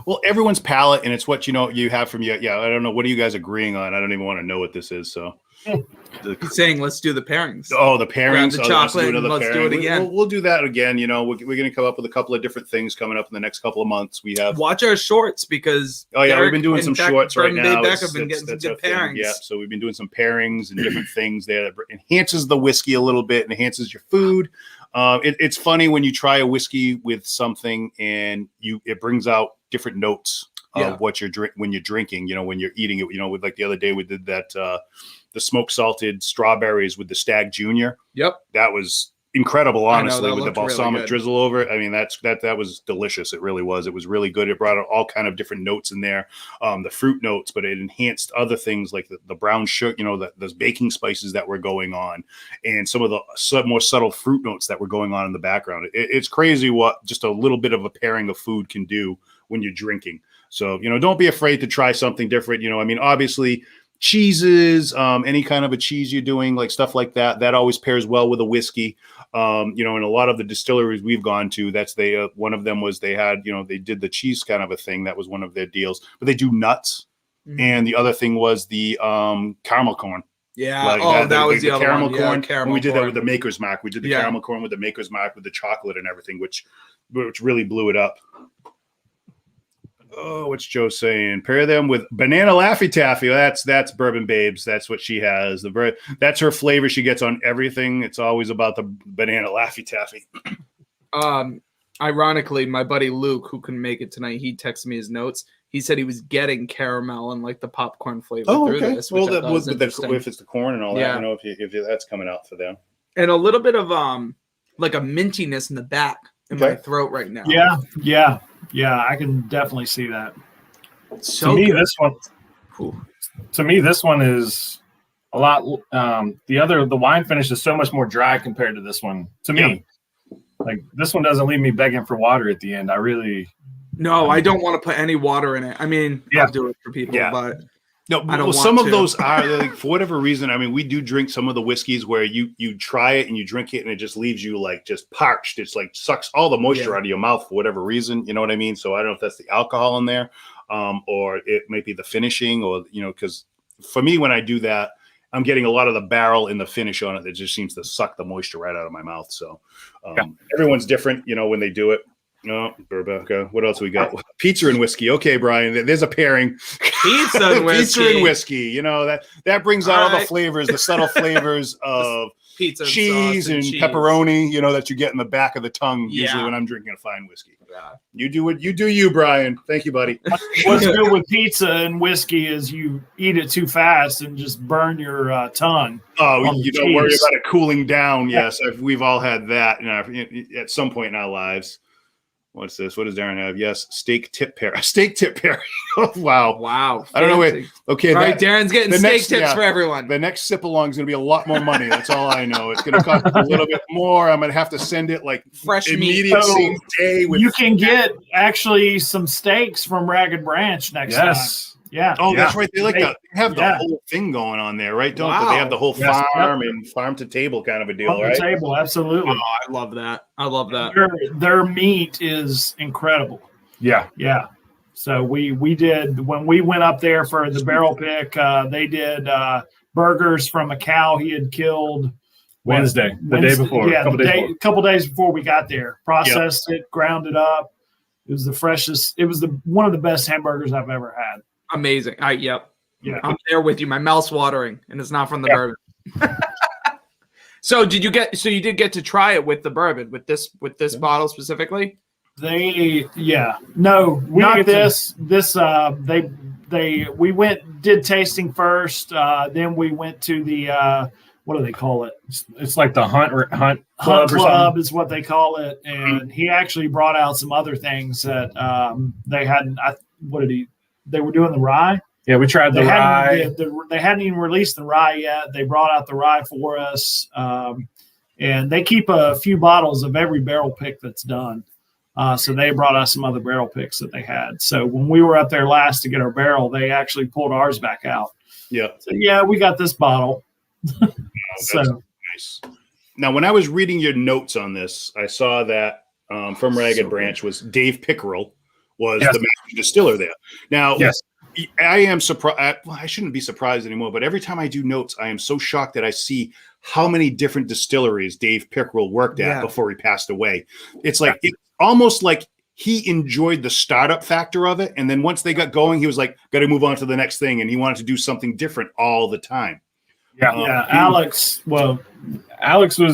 Well, everyone's palate, and it's what you have from you. Yeah, I don't know. What are you guys agreeing on? I don't even want to know what this is. So, he's saying let's do the pairings. Oh, the pairings. Grab the chocolate. Let's do it again. We'll do that again. We're going to come up with a couple of different things coming up in the next couple of months. We have watch our shorts because we've been doing some shorts right now. Have been getting some good pairings. Yeah, so we've been doing some pairings and different things there that enhances the whiskey a little bit, enhances your food. It's funny when you try a whiskey with something and it brings out different notes of what you're when you're drinking, when you're eating it, with like the other day we did that, the smoke salted strawberries with the Stag Junior. Yep. That was incredible, honestly, with the balsamic really drizzle over it. I mean, that was delicious. It really was. It was really good. It brought out all kind of different notes in there, the fruit notes, but it enhanced other things like the brown sugar, those baking spices that were going on, and some of the more subtle fruit notes that were going on in the background. It's crazy what just a little bit of a pairing of food can do when you're drinking. So, don't be afraid to try something different. I mean, obviously cheeses, any kind of a cheese you're doing, like stuff like that always pairs well with a whiskey. In a lot of the distilleries we've gone to, one of them was they had, they did the cheese kind of a thing. That was one of their deals, but they do nuts. Mm-hmm. And the other thing was the caramel corn. Yeah. That was the other caramel one. corn. Yeah, caramel we did corn. That with the Maker's Mark. We did the caramel corn with the Maker's Mark with the chocolate and everything, which really blew it up. Oh, what's Joe saying? Pair them with banana Laffy Taffy. That's Bourbon Babes. That's what she has. That's her flavor she gets on everything. It's always about the banana Laffy Taffy. Ironically, my buddy Luke, who couldn't make it tonight, he texted me his notes. He said he was getting caramel and like the popcorn flavor through this. Well, if it's the corn and all that, if that's coming out for them. And a little bit of like a mintiness in the back in my throat right now. Yeah, I can definitely see that. So to me, this one is a lot. The wine finish is so much more dry compared to this one. To me, like this one doesn't leave me begging for water at the end. I don't want to put any water in it. I mean, I'll do it for people, but no. Well, some of those are like, for whatever reason. I mean, we do drink some of the whiskeys where you try it and you drink it and it just leaves you like just parched. It's like sucks all the moisture out of your mouth for whatever reason. You know what I mean? So I don't know if that's the alcohol in there, or it might be the finishing, or because for me when I do that, I'm getting a lot of the barrel and the finish on it that just seems to suck the moisture right out of my mouth. So everyone's different, when they do it. No, Burbank. What else we got? Pizza and whiskey. Okay, Brian. There's a pairing. Pizza and whiskey. Pizza and whiskey. That brings out all the flavors, the subtle flavors of pizza, cheese and pepperoni. That you get in the back of the tongue. Usually when I'm drinking a fine whiskey. Yeah. You do what you do, you Brian. Thank you, buddy. What's good with pizza and whiskey is you eat it too fast and just burn your tongue. Oh, you don't worry about it cooling down. Yes, we've all had that at some point in our lives. What's this? What does Darren have? Yes, steak tip pair. Steak tip pair. Oh, wow. Wow. I don't know. Wait. Okay. All right, Darren's getting the steak next- tips yeah. for everyone. The next sip along is going to be a lot more money. That's all I know. It's going to cost a little bit more. I'm going to have to send it like Fresh meat. immediate So same day. With You can get actually some steaks from Ragged Branch next time. Yeah. Oh, that's right. They have the Yeah. whole thing going on there, right? Don't Wow. they have the whole Yes. farm and farm to table kind of a deal, On the right? table, absolutely. Oh, I love that. I love that. Their meat is incredible. Yeah. Yeah. So we did when we went up there for the barrel pick. They did burgers from a cow he had killed Wednesday, the day before. Yeah, a couple days before we got there. Processed it, ground it up. It was the freshest. It was one of the best hamburgers I've ever had. Amazing. Yep. Yeah. I'm there with you. My mouth's watering, and it's not from the bourbon. So you did get to try it with the bourbon with this bottle specifically? We did tasting first. Then we went to the what do they call it? It's like the Hunt Hunt Club or Club something. is what they call it. And he actually brought out some other things that they hadn't. They were doing the rye. Yeah, we tried the rye. They hadn't even released the rye yet. They brought out the rye for us, and they keep a few bottles of every barrel pick that's done. So they brought us some other barrel picks that they had. So when we were up there last to get our barrel, they actually pulled ours back out. Yeah. So yeah, we got this bottle. That's nice. Now, when I was reading your notes on this, I saw that from Ragged Branch was Dave Pickerell was the master distiller there. Now, I am surprised. Well, I shouldn't be surprised anymore, but every time I do notes, I am so shocked that I see how many different distilleries Dave Pickerell worked at before he passed away. It's like it's almost like he enjoyed the startup factor of it, and then once they got going, he was like, "Got to move on to the next thing," and he wanted to do something different all the time. Alex. Well, Alex told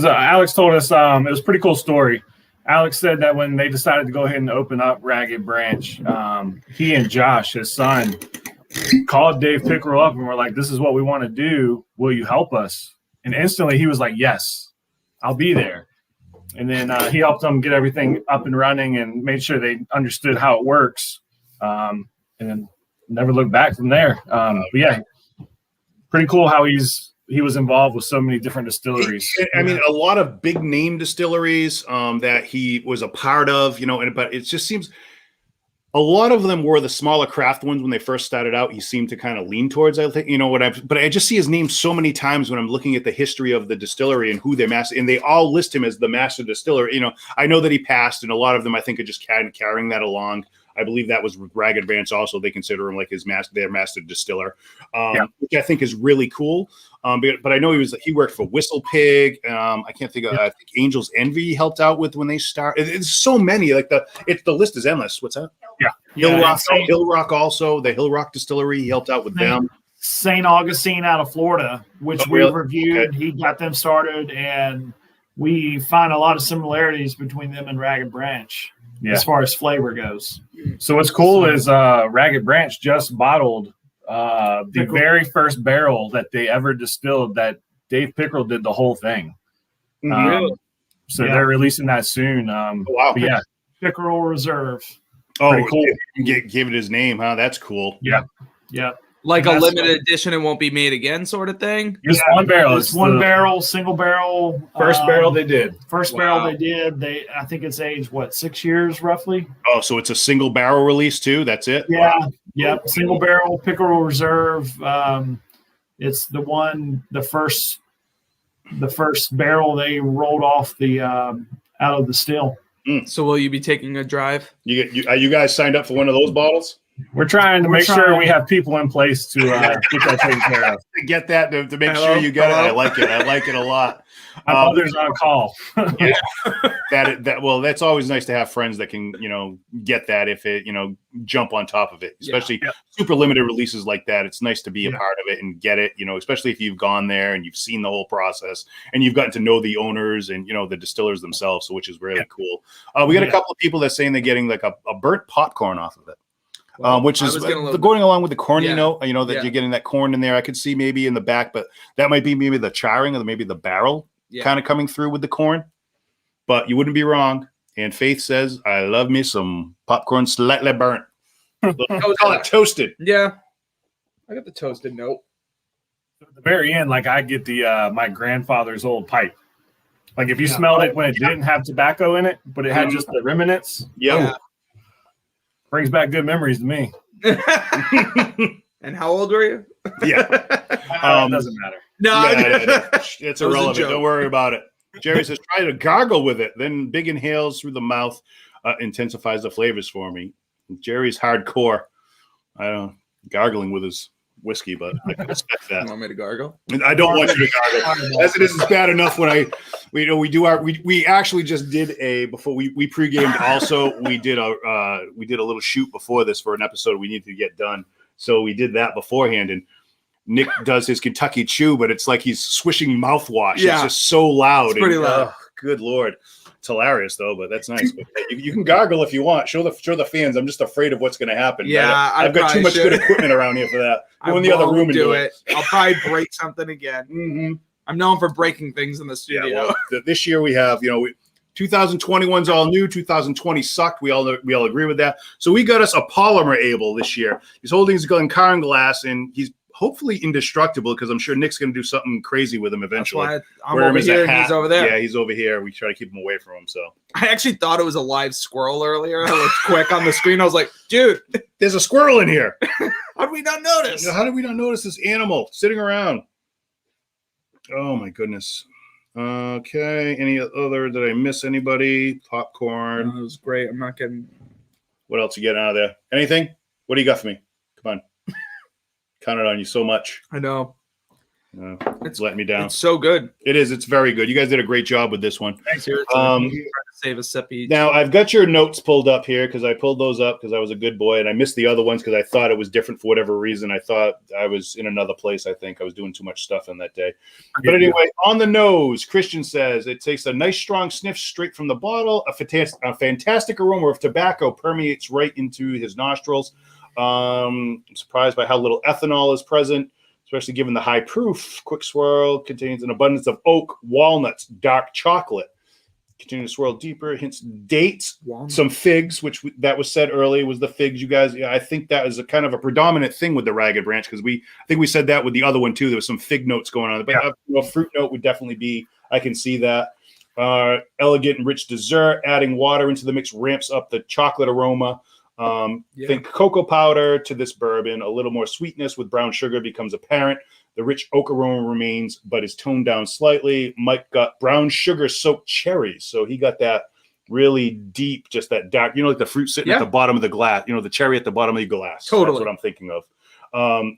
us it was a pretty cool story. Alex said that when they decided to go ahead and open up Ragged Branch, he and Josh, his son, called Dave Pickerell up and were like, "This is what we want to do. Will you help us?" And instantly he was like, "Yes, I'll be there." And then he helped them get everything up and running and made sure they understood how it works. And then never looked back from there. But yeah, pretty cool how he was involved with so many different distilleries. I mean, a lot of big name distilleries that he was a part of, but it just seems a lot of them were the smaller craft ones when they first started out. He seemed to kind of lean towards, I think, but I just see his name so many times when I'm looking at the history of the distillery and who they master, and they all list him as the master distiller. I know that he passed, and a lot of them I think are just carrying that along. I believe that was with Ragged Branch also. They consider him like their master distiller, which I think is really cool. But I know he worked for Whistle Pig. I can't think of. I think Angel's Envy helped out with when they started. It's so many. Like the list is endless. What's that? Hill Rock also. The Hill Rock Distillery. He helped out with them. St. Augustine out of Florida, which we reviewed. Okay. He got them started, and we find a lot of similarities between them and Ragged Branch. As far as flavor goes. So what's cool is Ragged Branch just bottled the very first barrel that they ever distilled that Dave Pickerell did the whole thing. So they're releasing that soon. Wow. Yeah. Pickerell Reserve. Oh, pretty cool. Give it his name, huh? That's cool. Yeah. Yeah. Like a limited edition, it won't be made again, sort of thing. Just one barrel. It's one barrel, single barrel. First barrel they did. Barrel they did. I think it's aged 6 years roughly. Oh, so it's a single barrel release too. That's it. Yeah. Wow. Yep. Single barrel Pickerell Reserve. It's the first barrel they rolled off the out of the still. So will you be taking a drive? Are you guys signed up for one of those bottles? We're trying to make sure we have people in place to get that taken care of. To get that to make sure you get it. I like it. I like it a lot. Others on call. Yeah, that's always nice to have friends that can get that if it jump on top of it, especially super limited releases like that. It's nice to be a part of it and get it. Especially if you've gone there and you've seen the whole process and you've gotten to know the owners and the distillers themselves, so which is really cool. We got a couple of people that saying they're getting like a burnt popcorn off of it. Which is going along with the corny note, that you're getting that corn in there. I could see maybe in the back, but that might be maybe the charring or maybe the barrel kind of coming through with the corn. But you wouldn't be wrong. And Faith says, I love me some popcorn slightly burnt. Call it toasted. Yeah. I got the toasted note. At the very end, like I get the my grandfather's old pipe. Like if you smelled it when it didn't have tobacco in it, but it had just the remnants. Yeah. Brings back good memories to me. And how old were you? Yeah. It doesn't matter. No, it's irrelevant. Don't worry about it. Jerry says, try to gargle with it. Then big inhales through the mouth intensifies the flavors for me. Jerry's hardcore. I don't know, gargling with his whiskey, but I can respect that. You want me to gargle? I don't want you to gargle. As it is, it's bad enough when we actually just did before we pre-gamed. Also, we did a little shoot before this for an episode we needed to get done. So we did that beforehand, and Nick does his Kentucky Chew, but it's like he's swishing mouthwash. Yeah. It's just so loud. It's pretty loud. Good Lord. It's hilarious though, but that's nice. But you can gargle if you want. Show the fans. I'm just afraid of what's going to happen. Yeah, I've got too much good equipment around here for that. Go in the other room and do it. I'll probably break something again. Mm-hmm. I'm known for breaking things in the studio. Yeah, well, this year we have 2021's all new. 2020 sucked. We all agree with that. So we got us a polymer Abel this year. He's holding his Glencairn glass, and he's hopefully indestructible because I'm sure Nick's going to do something crazy with him eventually. That's why I'm over here and he's over there. Yeah, he's over here. We try to keep him away from him. So I actually thought it was a live squirrel earlier. I looked quick on the screen. I was like, dude, there's a squirrel in here. How did we not notice? How did we not notice this animal sitting around? Oh my goodness. Okay. Did I miss anybody? Popcorn. It was great. I'm not getting. What else you getting out of there? Anything? What do you got for me? Come on. Counted on you so much. I know. It's letting me down. It's so good. It is. It's very good. You guys did a great job with this one. Thanks. Trying to save a sip each. Now, I've got your notes pulled up here because I pulled those up because I was a good boy, and I missed the other ones because I thought it was different for whatever reason. I thought I was in another place, I think. I was doing too much stuff on that day. But anyway, on the nose, Christian says, it takes a nice strong sniff straight from the bottle. A fantastic aroma of tobacco permeates right into his nostrils. I'm surprised by how little ethanol is present, especially given the high proof. Quick swirl contains an abundance of oak, walnuts, dark chocolate. Continue to swirl deeper, hints dates, some figs, which that was said earlier was the figs. You guys, I think that is a kind of a predominant thing with the Ragged Branch because I think we said that with the other one too. There was some fig notes going on, but a fruit note would definitely be. I can see that. Elegant and rich dessert. Adding water into the mix ramps up the chocolate aroma. Think cocoa powder to this bourbon. A little more sweetness with brown sugar becomes apparent. The rich oak aroma remains, but is toned down slightly. Mike got brown sugar-soaked cherries, so he got that really deep, just that dark, like the fruit sitting at the bottom of the glass, the cherry at the bottom of the glass. Totally. That's what I'm thinking of.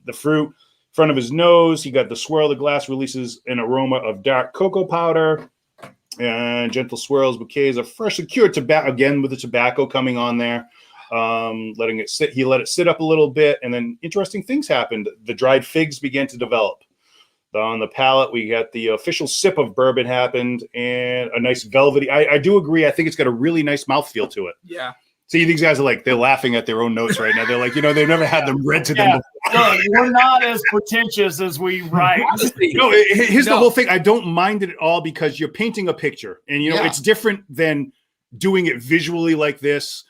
The fruit, front of his nose, he got the swirl of the glass, releases an aroma of dark cocoa powder, and gentle swirls, bouquets of freshly cured tobacco, again with the tobacco coming on there. Letting it sit. He let it sit up a little bit, and then interesting things happened. The dried figs began to develop. On the palate, we got the official sip of bourbon happened, and a nice velvety. I do agree. I think it's got a really nice mouthfeel to it. Yeah. See, these guys are they're laughing at their own notes right now. They're like, they've never had them read to them before. Look, we're not as pretentious as we write. Here's the whole thing. I don't mind it at all because you're painting a picture, and it's different than doing it visually like this.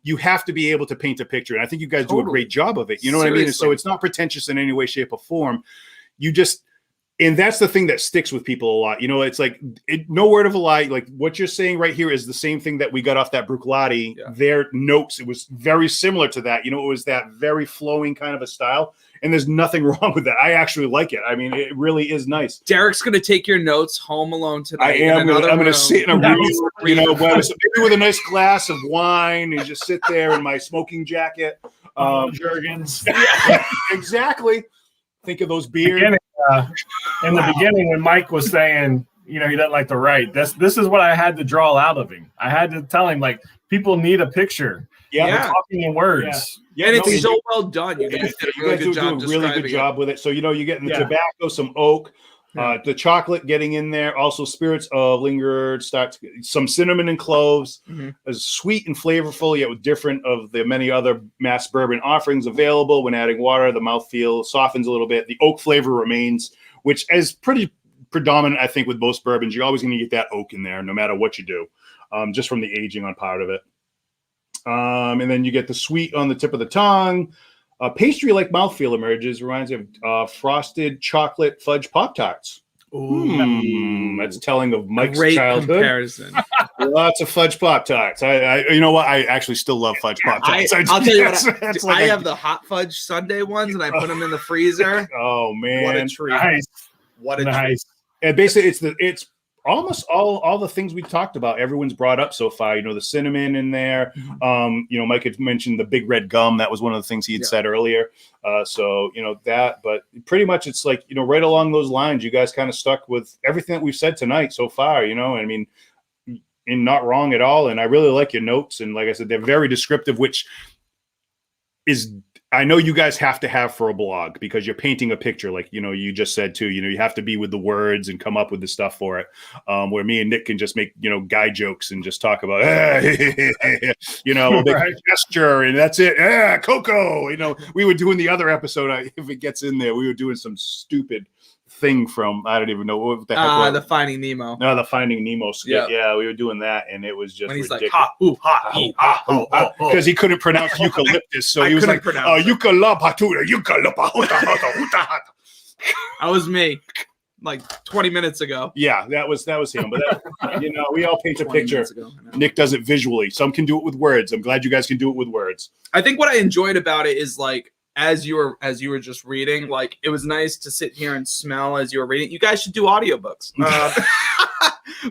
You have to be able to paint a picture, and I think you guys do a great job of it. You know what I mean? So it's not pretentious in any way, shape, or form. And that's the thing that sticks with people a lot. It's like no word of a lie. Like what you're saying right here is the same thing that we got off that Bruichladdich. Yeah. Their notes, it was very similar to that. It was that very flowing kind of a style, and there's nothing wrong with that. I actually like it. I mean, it really is nice. Derek's going to take your notes home alone tonight. I am. I'm going to sit in a room, maybe with a nice glass of wine and just sit there in my smoking jacket. Jergens. Exactly. Think of those beers. In the beginning, when Mike was saying, he doesn't like to write, this is what I had to draw out of him. I had to tell him, people need a picture. Yeah. Talking in words. Yeah, and it's so well done. You guys did a really good job. Really good job with it. So, you're getting the tobacco, some oak, the chocolate getting in there, also spirits of lingered, some cinnamon and cloves, as sweet and flavorful, yet with different of the many other mass bourbon offerings available. When adding water, the mouthfeel softens a little bit. The oak flavor remains, which is pretty predominant, I think, with most bourbons. You're always going to get that oak in there, no matter what you do. just from the aging on part of it. And then you get the sweet on the tip of the tongue. Pastry-like mouthfeel emerges. Reminds me of frosted chocolate fudge Pop-Tarts. That's telling of Mike's Great childhood. comparison. Lots of fudge Pop-Tarts. You know what? I actually still love fudge Pop-Tarts. I'll tell you what. I have the hot fudge sundae ones, and I put them in the freezer. Oh man, what a treat! Nice. What a treat! And basically, it's almost all the things we talked about. Everyone's brought up so far. You know, the cinnamon in there. You know, Mike had mentioned the big red gum. That was one of the things he had said earlier. So you know that, but pretty much it's like, you know, right along those lines. You guys kind of stuck with everything that we've said tonight so far. You know, I mean, and not wrong at all. And I really like your notes. And like I said, they're very descriptive, which is, I know you guys have to have for a blog, because you're painting a picture, like, you know, you just said too, you know, you have to be with the words and come up with the stuff for it. Where me and Nick can just make, you know, guy jokes and just talk about, you know, a big gesture and that's it. Coco, you know, we were doing the other episode. If it gets in there, we were doing some stupid thing from, I don't even know what the heck. The Finding Nemo. No, the Finding Nemo skit. Yeah, we were doing that, and it was just when he's ridiculous. like, ha, ooh, ha, ee, ha, ho, ho, ho. Because he couldn't pronounce eucalyptus, so he was like, eucalyptus. That was me, like 20 minutes ago. Yeah, that was him. But that, you know, we all paint a 20 picture. minutes ago, Nick does it visually. Some can do it with words. I'm glad you guys can do it with words. I think what I enjoyed about it is, like, as you were just reading, like, it was nice to sit here and smell as you were reading. You guys should do audiobooks.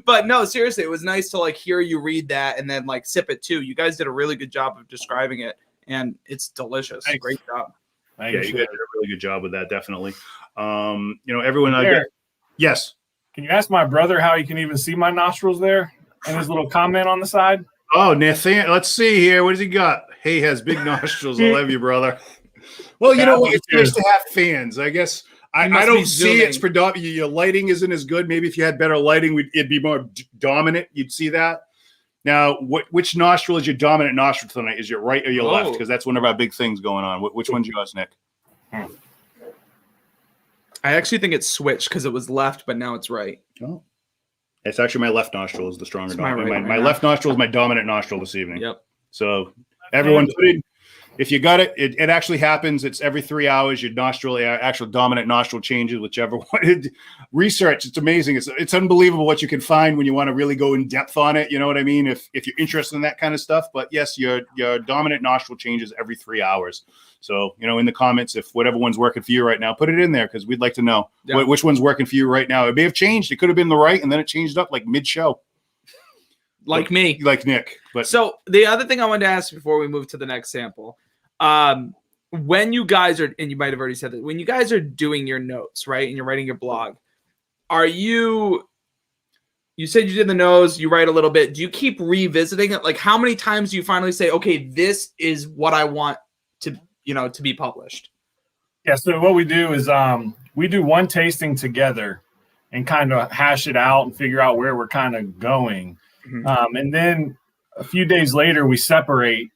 But no, seriously, it was nice to, like, hear you read that and then, like, sip it too. You guys did a really good job of describing it, and it's delicious. Thanks. Great job. Yeah, you guys did a really good job with that, definitely. You know, everyone. Yes. Can you ask my brother how he can even see my nostrils there and his little comment on the side? Oh, Nathan, let's see here. What does he got? He has big nostrils. I love you, brother. Well, you know what? It's nice to have fans. I guess I don't see it's predominant. Your lighting isn't as good. Maybe if you had better lighting, it'd be more dominant. You'd see that. Now, which nostril is your dominant nostril tonight? Is your right or your left? Because that's one of our big things going on. Which one's yours, Nick? I actually think it's switched because it was left, but now it's right. Oh, it's actually my left nostril is the stronger. My left nostril is my dominant nostril this evening. Yep. So everyone put in. If you got it, it actually happens. It's every 3 hours. Your nostril, actual dominant nostril changes, whichever one. Research, it's amazing. It's unbelievable what you can find when you want to really go in depth on it. You know what I mean? If you're interested in that kind of stuff. But yes, your dominant nostril changes every 3 hours. So, you know, in the comments, if whatever one's working for you right now, put it in there because we'd like to know which one's working for you right now. It may have changed. It could have been the right, and then it changed up like mid-show. Like me. Like Nick. But so the other thing I wanted to ask before we move to the next sample, when you guys are, and you might have already said that, when you guys are doing your notes, right, and you're writing your blog, are you said you did the nose, you write a little bit. Do you keep revisiting it? Like, how many times do you finally say, okay, this is what I want to, you know, to be published? Yeah. So what we do is, we do one tasting together and kind of hash it out and figure out where we're kind of going. Mm-hmm. And then a few days later, we separate.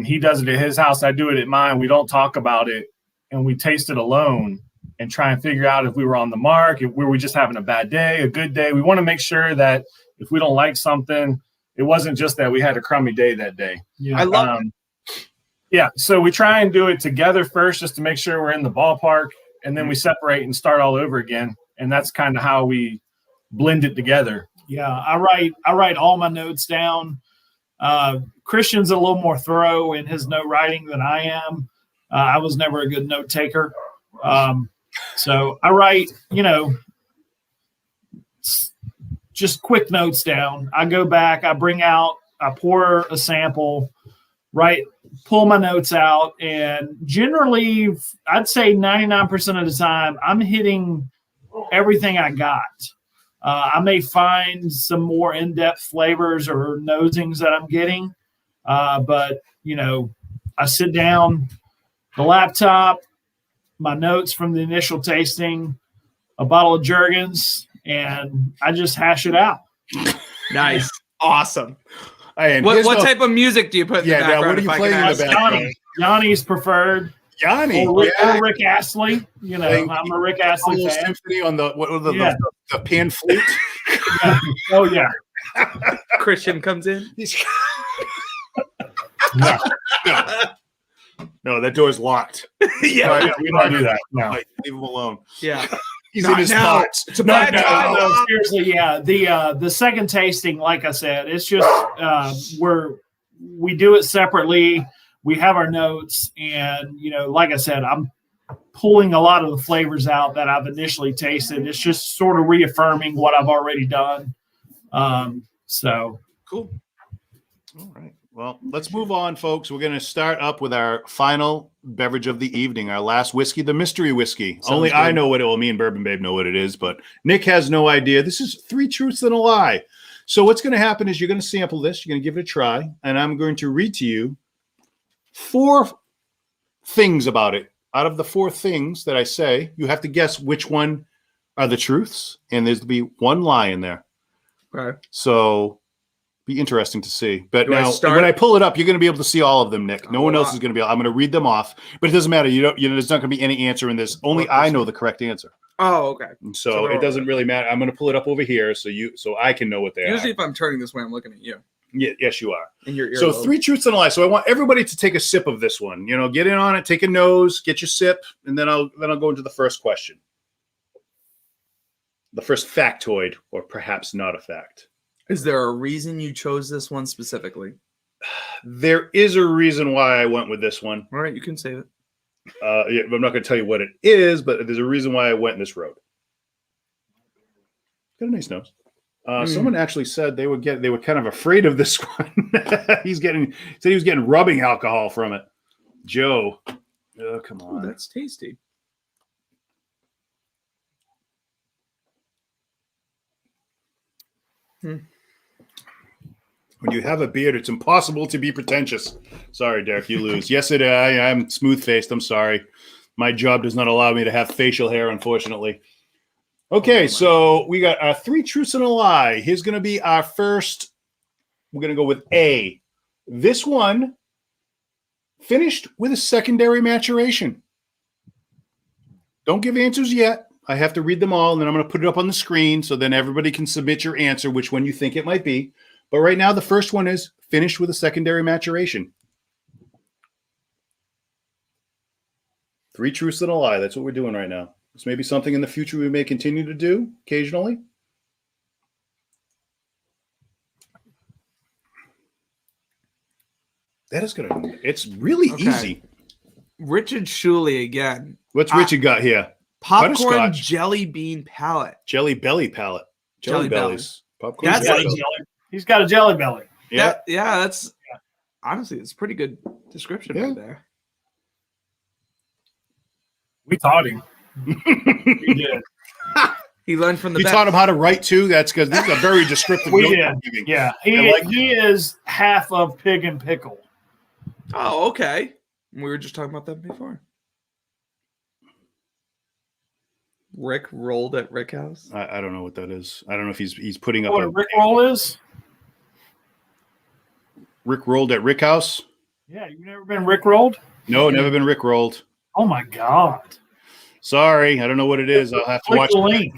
He does it at his house. I do it at mine. We don't talk about it, and we taste it alone and try and figure out if we were on the mark, if we were just having a bad day, a good day. We want to make sure that if we don't like something, it wasn't just that we had a crummy day that day. Yeah. I love it. Yeah. So we try and do it together first just to make sure we're in the ballpark, and then we separate and start all over again. And that's kind of how we blend it together. Yeah, I write all my notes down. Christian's a little more thorough in his note writing than I am. I was never a good note taker. So I write, you know, just quick notes down. I go back, I pour a sample, pull my notes out, and generally I'd say 99% of the time I'm hitting everything I got. I may find some more in-depth flavors or nosings that I'm getting. But, you know, I sit down, the laptop, my notes from the initial tasting, a bottle of Jergens, and I just hash it out. Nice. Awesome. And what type of music do you put in the background? What are you playing in the background? Yanni's preferred. Yanni. Or Rick Astley. You know, I'm a Rick Astley fan. Symphony on the pan flute. Yeah. Oh, yeah. Christian comes in. No, that door's locked. Yeah. We don't do that. No. Leave him alone. Yeah. He's Not in his now. pots. It's a bad time. No, seriously, yeah. The second tasting, like I said, it's just we do it separately. We have our notes, and like I said, I'm pulling a lot of the flavors out that I've initially tasted. It's just sort of reaffirming what I've already done. So Cool. All right. Well, let's move on, folks. We're going to start up with our final beverage of the evening, our last whiskey, the mystery whiskey. Sounds Only good. I know what it will mean. Bourbon Babe know what it is, but Nick has no idea. This is 3 truths and a lie. So what's going to happen is you're going to sample this. You're going to give it a try, and I'm going to read to you 4 things about it. Out of the 4 things that I say, you have to guess which one are the truths, and there's to be 1 lie in there. Okay. So be interesting to see. But Do I now, start? when I pull it up, you're going to be able to see all of them, Nick. No Oh, one else wow. is going to be able. I'm going to read them off, but it doesn't matter. There's not going to be any answer in this. Only I know the correct answer. Oh, okay. And So so they're it doesn't really matter. I'm going to pull it up over here so I can know what they Usually, are. if I'm turning this way, I'm looking at you Yes, you are. in your ear. So 3 truths and a lie. So I want everybody to take a sip of this one. Get in on it, take a nose, get your sip, and then I'll go into the first question. The first factoid, or perhaps not a fact. Is there a reason you chose this one specifically? There is a reason why I went with this one. All right, you can save it. I'm not going to tell you what it is, but there's a reason why I went this road. Got a nice nose. Someone actually said they were kind of afraid of this one. Said he was getting rubbing alcohol from it. Joe, oh come Oh, on. that's tasty. When you have a beard, it's impossible to be pretentious. Sorry, Derek, you lose. Yes, I'm smooth faced. I'm sorry. My job does not allow me to have facial hair, unfortunately. Okay, so we got 3 truths and a lie. Here's going to be our first. We're going to go with A. This one finished with a secondary maturation. Don't give answers yet. I have to read them all, and then I'm going to put it up on the screen so then everybody can submit your answer, which one you think it might be. But right now, the first one is finished with a secondary maturation. 3 truths and a lie. That's what we're doing right now. This may be something in the future we may continue to do occasionally. That is going to, it's really Okay. easy. Richard Shuley again. What's Richard got here? Popcorn Butterscotch. jelly bean palette. Jelly belly palette. Jelly belly. bellies. Popcorn That's jelly like- belly. he's got a jelly belly. Yeah. That's honestly, it's a pretty good description Yeah. right there. We taught him. We did. He learned from the You best. taught him how to write too? That's because this is a very descriptive We note did. I'm giving. Yeah, I like he is half of pig and pickle. Oh, okay. We were just talking about that before. Rick rolled at Rickhouse. I don't know what that is. I don't know if he's putting up What a a Rick roll is? Rick rolled at Rickhouse. Yeah, you've never been Rick rolled? No, never been Rick rolled. Oh my God! Sorry, I don't know what it is. I'll have to Click watch. the link.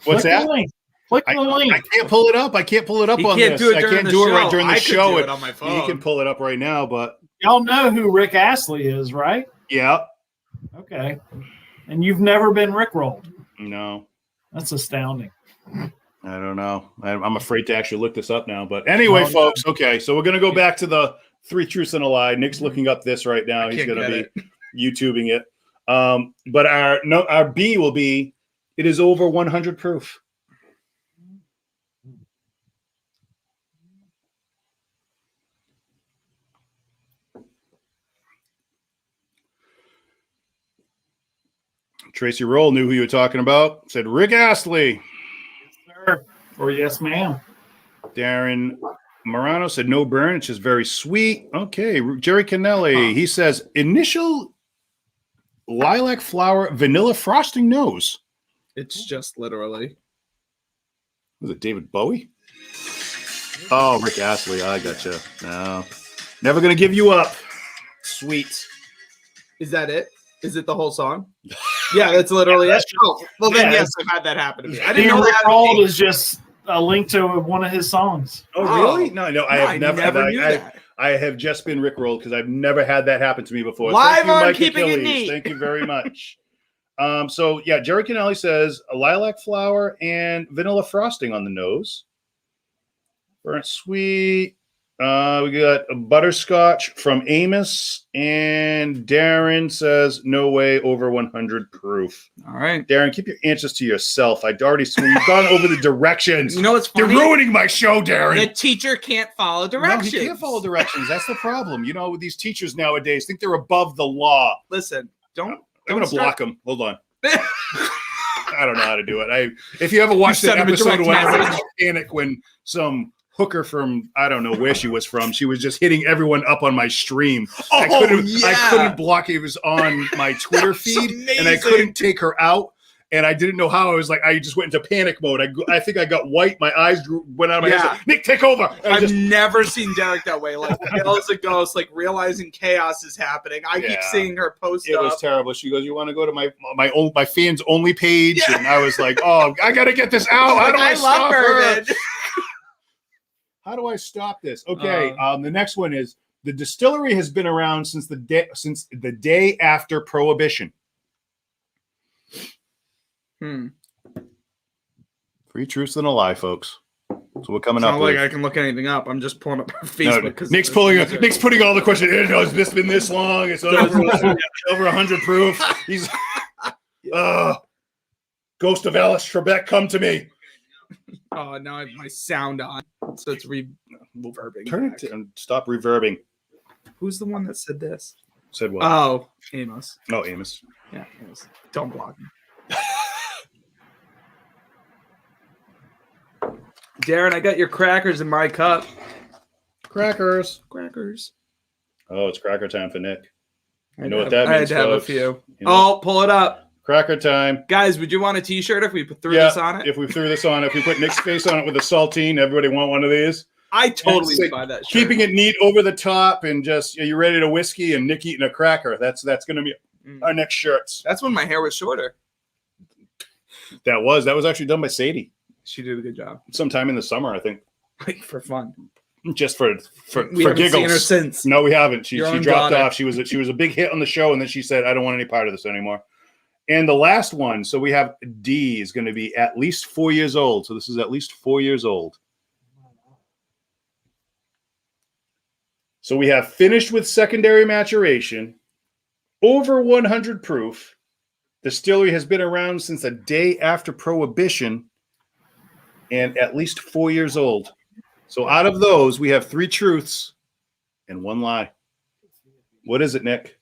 What's Click that? The link. Click the link. I can't pull it up. I can't pull it up He on can't this. do it I during can't the do it right show. during the I could show. do it on my phone. You can pull it up right now, but Y'all know who Rick Astley is, right? yeah, Okay. And you've never been Rick rolled. no, That's astounding. I don't know. I'm afraid to actually look this up now. But anyway, Oh, no. folks. Okay, so we're gonna go back to the 3 truths and a lie. Nick's looking up this right now. I He's can't gonna get be YouTubing it. But our B will be it is over 100 proof. Tracy Roll knew who you were talking about. Said Rick Astley. Sir. Or yes, ma'am. Darren Morano said no burn. It's just very sweet. Okay. Jerry Canelli. He says initial lilac flower vanilla frosting nose. It's just literally. Was it David Bowie? Oh, Rick Astley. I gotcha. No. Never going to give you up. Sweet. Is that it? Is it the whole song? Yeah, that's literally it. Oh, well then Yeah, yes, I've had that happen to me. I didn't Being know Rick that. rolled is just a link to one of his songs. Oh, really? No, I have never. knew that. I have just been rickrolled because I've never had that happen to me before. Live Thank you, on Mike Keeping It Achilles. Neat. Thank you very much. So yeah, Jerry Kennelly says a lilac flower and vanilla frosting on the nose. Burnt sweet. We got a butterscotch from Amos, and Darren says no way over 100 proof. All right. Darren, keep your answers to yourself. I'd already seen you've gone over the directions. You know what's funny? You're ruining my show, Darren. The teacher can't follow directions. No, he can't follow directions. That's the problem. You know, these teachers nowadays think they're above the law. Listen, I'm going to block them. Hold on. I don't know how to do it. If you ever watched that episode when I was panic when some hooker from I don't know where she was from, she was just hitting everyone up on my stream. I couldn't block it. It was on my Twitter feed, and I couldn't take her out. And I didn't know how. I was like, I just went into panic mode. I think I got white. My eyes went out of my head. Like, Nick, take over. I've never seen Derek that way. Like, pale as a ghost, like realizing chaos is happening. I keep seeing her post It was terrible. She goes, you want to go to my fans only page? Yeah. And I was like, oh, I got to get this out. How do I stop her? How do I stop this? Okay. The next one is the distillery has been around since the day after Prohibition. 3 truths and a lie, folks. So we're coming up. It's not like I can look anything up. I'm just pulling up her Facebook. No, Nick's putting all the questions. Has this been this long? It's over 100 proof. He's Ghost of Alice Trebek, come to me. Oh, now I have my sound on, so it's reverbing. Turn it and stop reverbing. Who's the one that said this? Said what? Oh, Amos. Oh, Amos. Yeah, Amos. Don't block me. Darren, I got your crackers in my cup. Crackers. Oh, it's cracker time for Nick. You know what that means, I had to have a folks. few. Oh, pull it up. Cracker time. Guys, would you want a t-shirt if we threw this on it? If we threw this on, if we put Nick's face on it with a saltine, everybody want one of these? I totally would buy that shirt. Keeping it neat over the top and just, are you ready to whiskey and Nick eating a cracker? That's going to be our next shirts. That's when my hair was shorter. That was actually done by Sadie. She did a good job. Sometime in the summer, I think. Like for fun. Just for we haven't giggles. Seen her since. No, we haven't. She dropped daughter. off. She was a big hit on the show, and then she said, I don't want any part of this anymore. And the last one, so we have D is going to be at least 4 years old. So this is at least 4 years old. So we have finished with secondary maturation, over 100 proof. Distillery has been around since the day after Prohibition, and at least 4 years old. So out of those, we have 3 truths and 1 lie. What is it, Nick?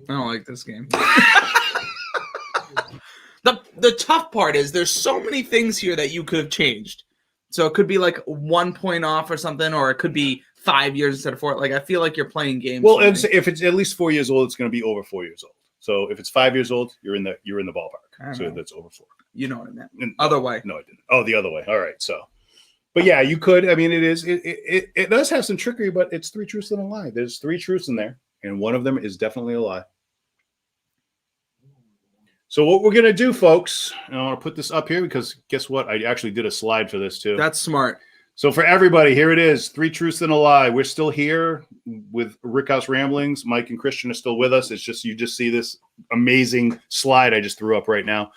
I don't like this game. The tough part is there's so many things here that you could have changed. So it could be like 1 point off or something, or it could be 5 years instead of 4. Like I feel like you're playing games. Well, if it's at least 4 years old, it's going to be over 4 years old. So if it's 5 years old, you're in the ballpark. So that's over 4. You know what I meant. Other way. No, I didn't. Oh, the other way. All right. So, but yeah, you could. I mean, it does have some trickery, but it's 3 truths and a lie. There's 3 truths in there, and one of them is definitely a lie. So what we're gonna do, folks, and I want to put this up here because guess what? I actually did a slide for this too. That's smart. So for everybody, here it is: 3 truths and a lie. We're still here with Rickhouse Ramblings. Mike and Christian are still with us. It's just you just see this amazing slide I just threw up right now.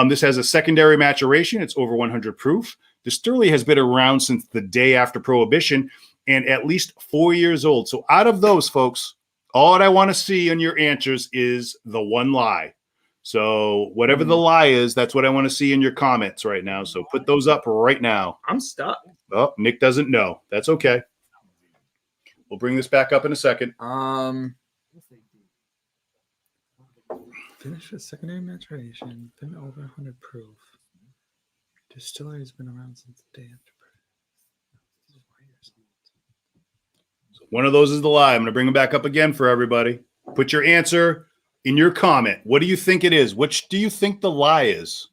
This has a secondary maturation. It's over 100 proof. Distillery has been around since the day after Prohibition and at least 4 years old. So out of those, folks, all I want to see on your answers is the 1 lie. So whatever the lie is, that's what I want to see in your comments right now. So put those up right now. I'm stuck. Oh, Nick doesn't know. That's okay. We'll bring this back up in a second. Finish with secondary maturation. Been over 100 proof. Distillery has been around since the day after. So one of those is the lie. I'm going to bring them back up again for everybody. Put your answer in your comment. What do you think it is? Which do you think the lie is?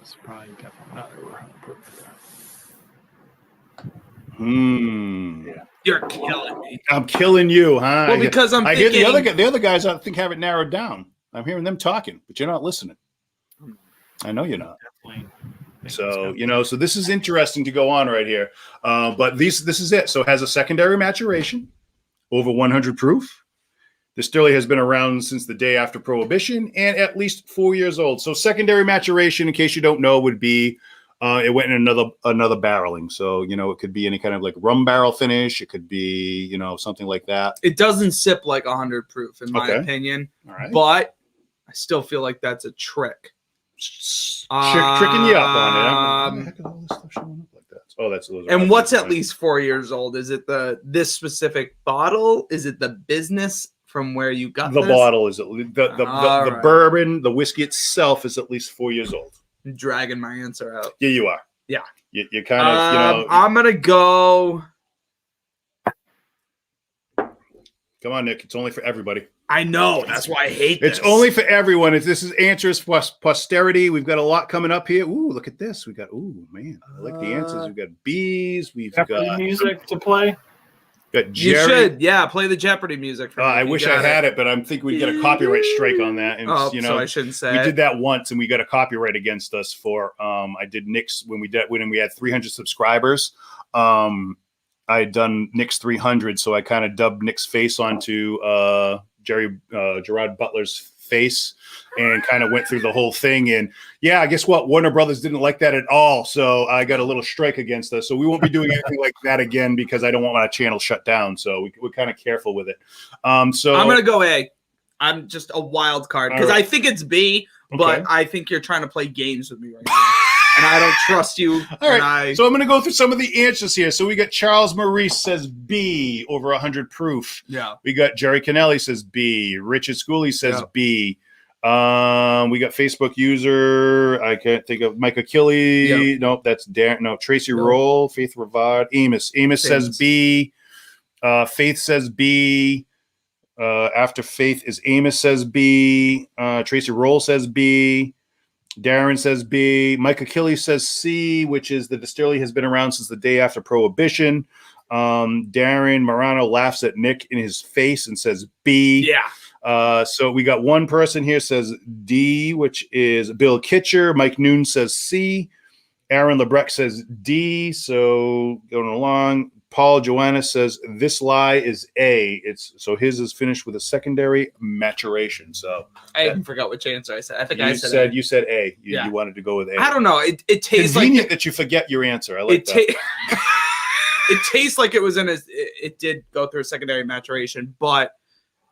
It's probably definitely not over 100 proof. Yeah. You're killing me. I'm killing you, huh? Well, because I'm I thinking... hear the other guys I think have it narrowed down. I'm hearing them talking, but you're not listening. I know you're not. Definitely So, so this is interesting to go on right here. But this is it. So it has a secondary maturation, over 100 proof. Distillery has been around since the day after Prohibition and at least 4 years old. So secondary maturation, in case you don't know, would be it went in another barreling. So, it could be any kind of like rum barrel finish. It could be, something like that. It doesn't sip like 100 proof, in my opinion. All right. But I still feel like that's a trick. Tricking you up on it. What the heck is all this stuff showing up like that? Oh, that's those. And what's at least 4 years old? Is it this specific bottle? Is it the business from where you got the this? bottle? Is it the bourbon? The whiskey itself is at least 4 years old. I'm dragging my answer out. Yeah, you are. Yeah, you kind of. I'm gonna go. Come on, Nick. It's only for everybody. I know. That's why I hate this. It's only for everyone. This is answers for posterity. We've got a lot coming up here. Ooh, look at this. We got. Ooh, man. I like the answers. We've got bees. We've got music to play. Got Jerry. You should, play the Jeopardy music. For me. I wish I had it, but I'm thinking we'd get a copyright strike on that. And so I shouldn't say. We did that once, and we got a copyright against us for. I did Nick's when we had 300 subscribers. I had done Nick's 300, so I kind of dubbed Nick's face onto Gerard Butler's face, and kind of went through the whole thing. And yeah, guess what? Warner Brothers didn't like that at all. So I got a little strike against us. So we won't be doing anything like that again because I don't want my channel shut down. So we're kind of careful with it. So I'm going to go A. I'm just a wild card because I think it's B, but I think you're trying to play games with me right now. And I don't trust you. All right. So I'm going to go through some of the answers here. So we got Charles Maurice says B, over 100 proof. Yeah. We got Jerry Kennelly says B. Richard Schooley says B. We got Facebook user. I can't think of Mike Achille. Yep. Nope, that's Darren. No, Tracy Roll. Faith Rivard. Amos says B. Faith says B. After Faith is Amos says B. Tracy Roll says B. Darren says B. Mike Achilles says C, which is the distillery has been around since the day after Prohibition. Darren Morano laughs at Nick in his face and says B. Yeah. So we got one person here says D, which is Bill Kitcher. Mike Noon says C. Aaron Lebrecht says D. So going along. Paul Joannis says this lie is A. So his is finished with a secondary maturation. So I even forgot which answer I said. I think you said A. You wanted to go with A. I don't know. It tastes convenient that you forget your answer. I like that. It tastes like it was it did go through a secondary maturation, but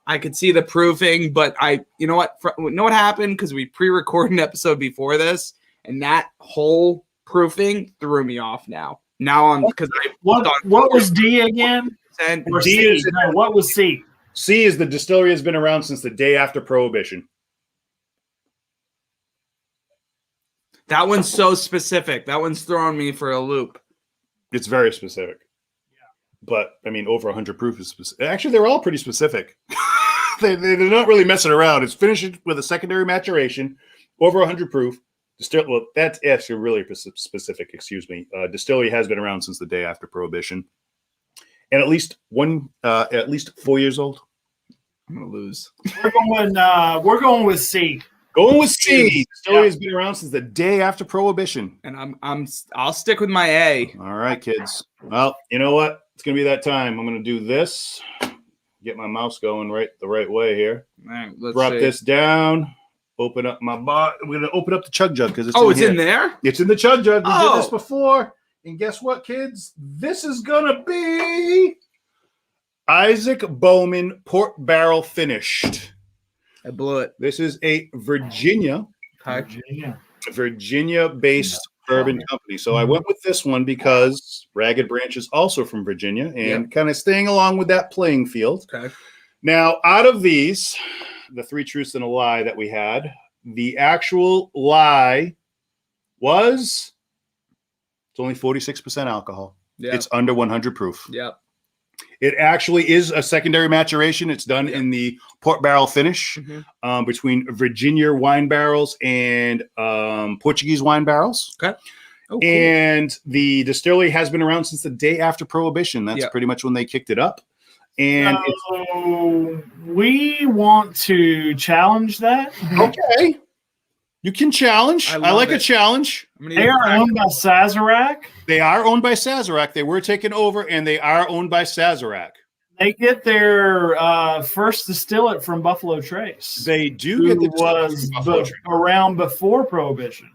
I could see the proofing. But you know what happened? Because we pre-recorded an episode before this, and that whole proofing threw me off now. Now I'm because what was D again? Or D what was C? C is the distillery has been around since the day after Prohibition. That one's so specific. That one's throwing me for a loop. It's very specific. Yeah. But I mean, over 100 proof is specific. Actually, they're all pretty specific. they're not really messing around. It's finished with a secondary maturation, over 100 proof. Well, that's actually really specific. Excuse me. Distillery has been around since the day after Prohibition, and at least 4 years old. I'm gonna lose. We're going with C. Going with C. Distillery has been around since the day after Prohibition, and I'll stick with my A. All right, kids. Well, you know what? It's gonna be that time. I'm gonna do this. Get my mouse going the right way here. All right, let's drop see. this down. Open up my bottle. We're going to open up the chug jug because it's in there? It's in the chug jug. We did this before. And guess what, kids? This is going to be Isaac Bowman Port Barrel Finished. I blew it. This is a Virginia-based bourbon company. So I went with this one because Ragged Branch is also from Virginia and kind of staying along with that playing field. Okay. Now, out of these, the 3 truths and a lie that we had, the actual lie was it's only 46% alcohol. Yeah. It's under 100 proof. Yep. It actually is a secondary maturation. It's done in the port barrel finish between Virginia wine barrels and Portuguese wine barrels. Okay. Oh, cool. And the distillery has been around since the day after Prohibition. That's pretty much when they kicked it up. And we want to challenge that. Okay. You can challenge. I like a challenge. They are owned by Sazerac. They are owned by Sazerac. They were taken over, and they are owned by Sazerac. They get their first distillate from Buffalo Trace. They do get the was around before Prohibition.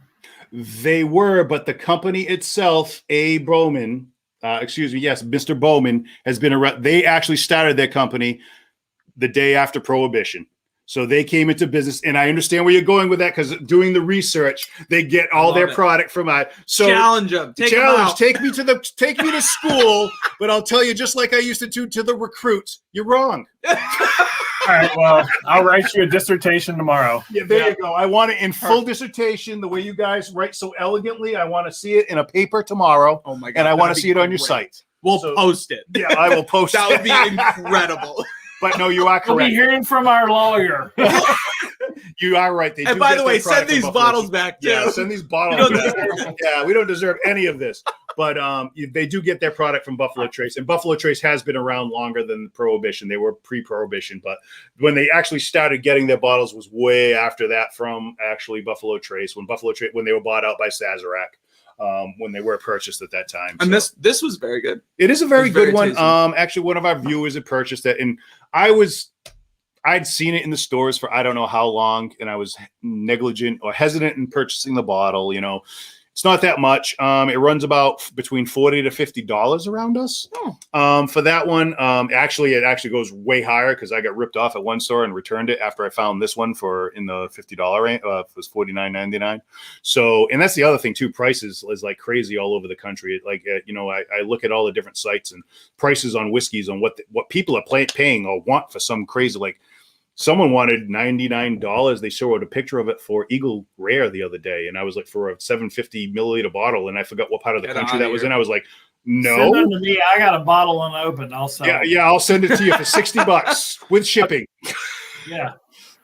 They were, but the company itself, Mr. Bowman has been around. They actually started their company the day after Prohibition. So they came into business, and I understand where you're going with that because doing the research, they get all their product from challenge them. Take me to school, but I'll tell you just like I used to do to the recruits. You're wrong. All right, well, I'll write you a dissertation tomorrow. Yeah, there you go. I want it in full dissertation, the way you guys write so elegantly. I want to see it in a paper tomorrow. Oh my God! And I want to see it on your site. We'll post it. Yeah, I will post it. That would be incredible. But no, you are correct. We'll be hearing from our lawyer. You are right. They and by the way, send these bottles back too. Yeah, send these bottles back. Yeah, we don't deserve any of this. But they do get their product from Buffalo Trace. And Buffalo Trace has been around longer than Prohibition. They were pre-Prohibition. But when they actually started getting their bottles was way after that from actually Buffalo Trace, when they were bought out by Sazerac. When they were purchased at that time. And this was very good. It is a very good one. Tasty. Actually, one of our viewers had purchased it, and I'd seen it in the stores for I don't know how long, and I was negligent or hesitant in purchasing the bottle. It's not that much. It runs about between $40 to $50 around us. For that one, it actually goes way higher because I got ripped off at one store and returned it after I found this one in the $50 range. It was $49.99. So, and that's the other thing too. Prices is like crazy all over the country. I look at all the different sites and prices on whiskeys on what people are paying or want for some crazy Someone wanted $99. They showed a picture of it for Eagle Rare the other day, and I was like, for a 750 milliliter bottle, and I forgot what part of the country that was in. I was like, no. Send them to me. I got a bottle unopened. I'll sell it. Yeah, I'll send it to you for $60 with shipping. Yeah.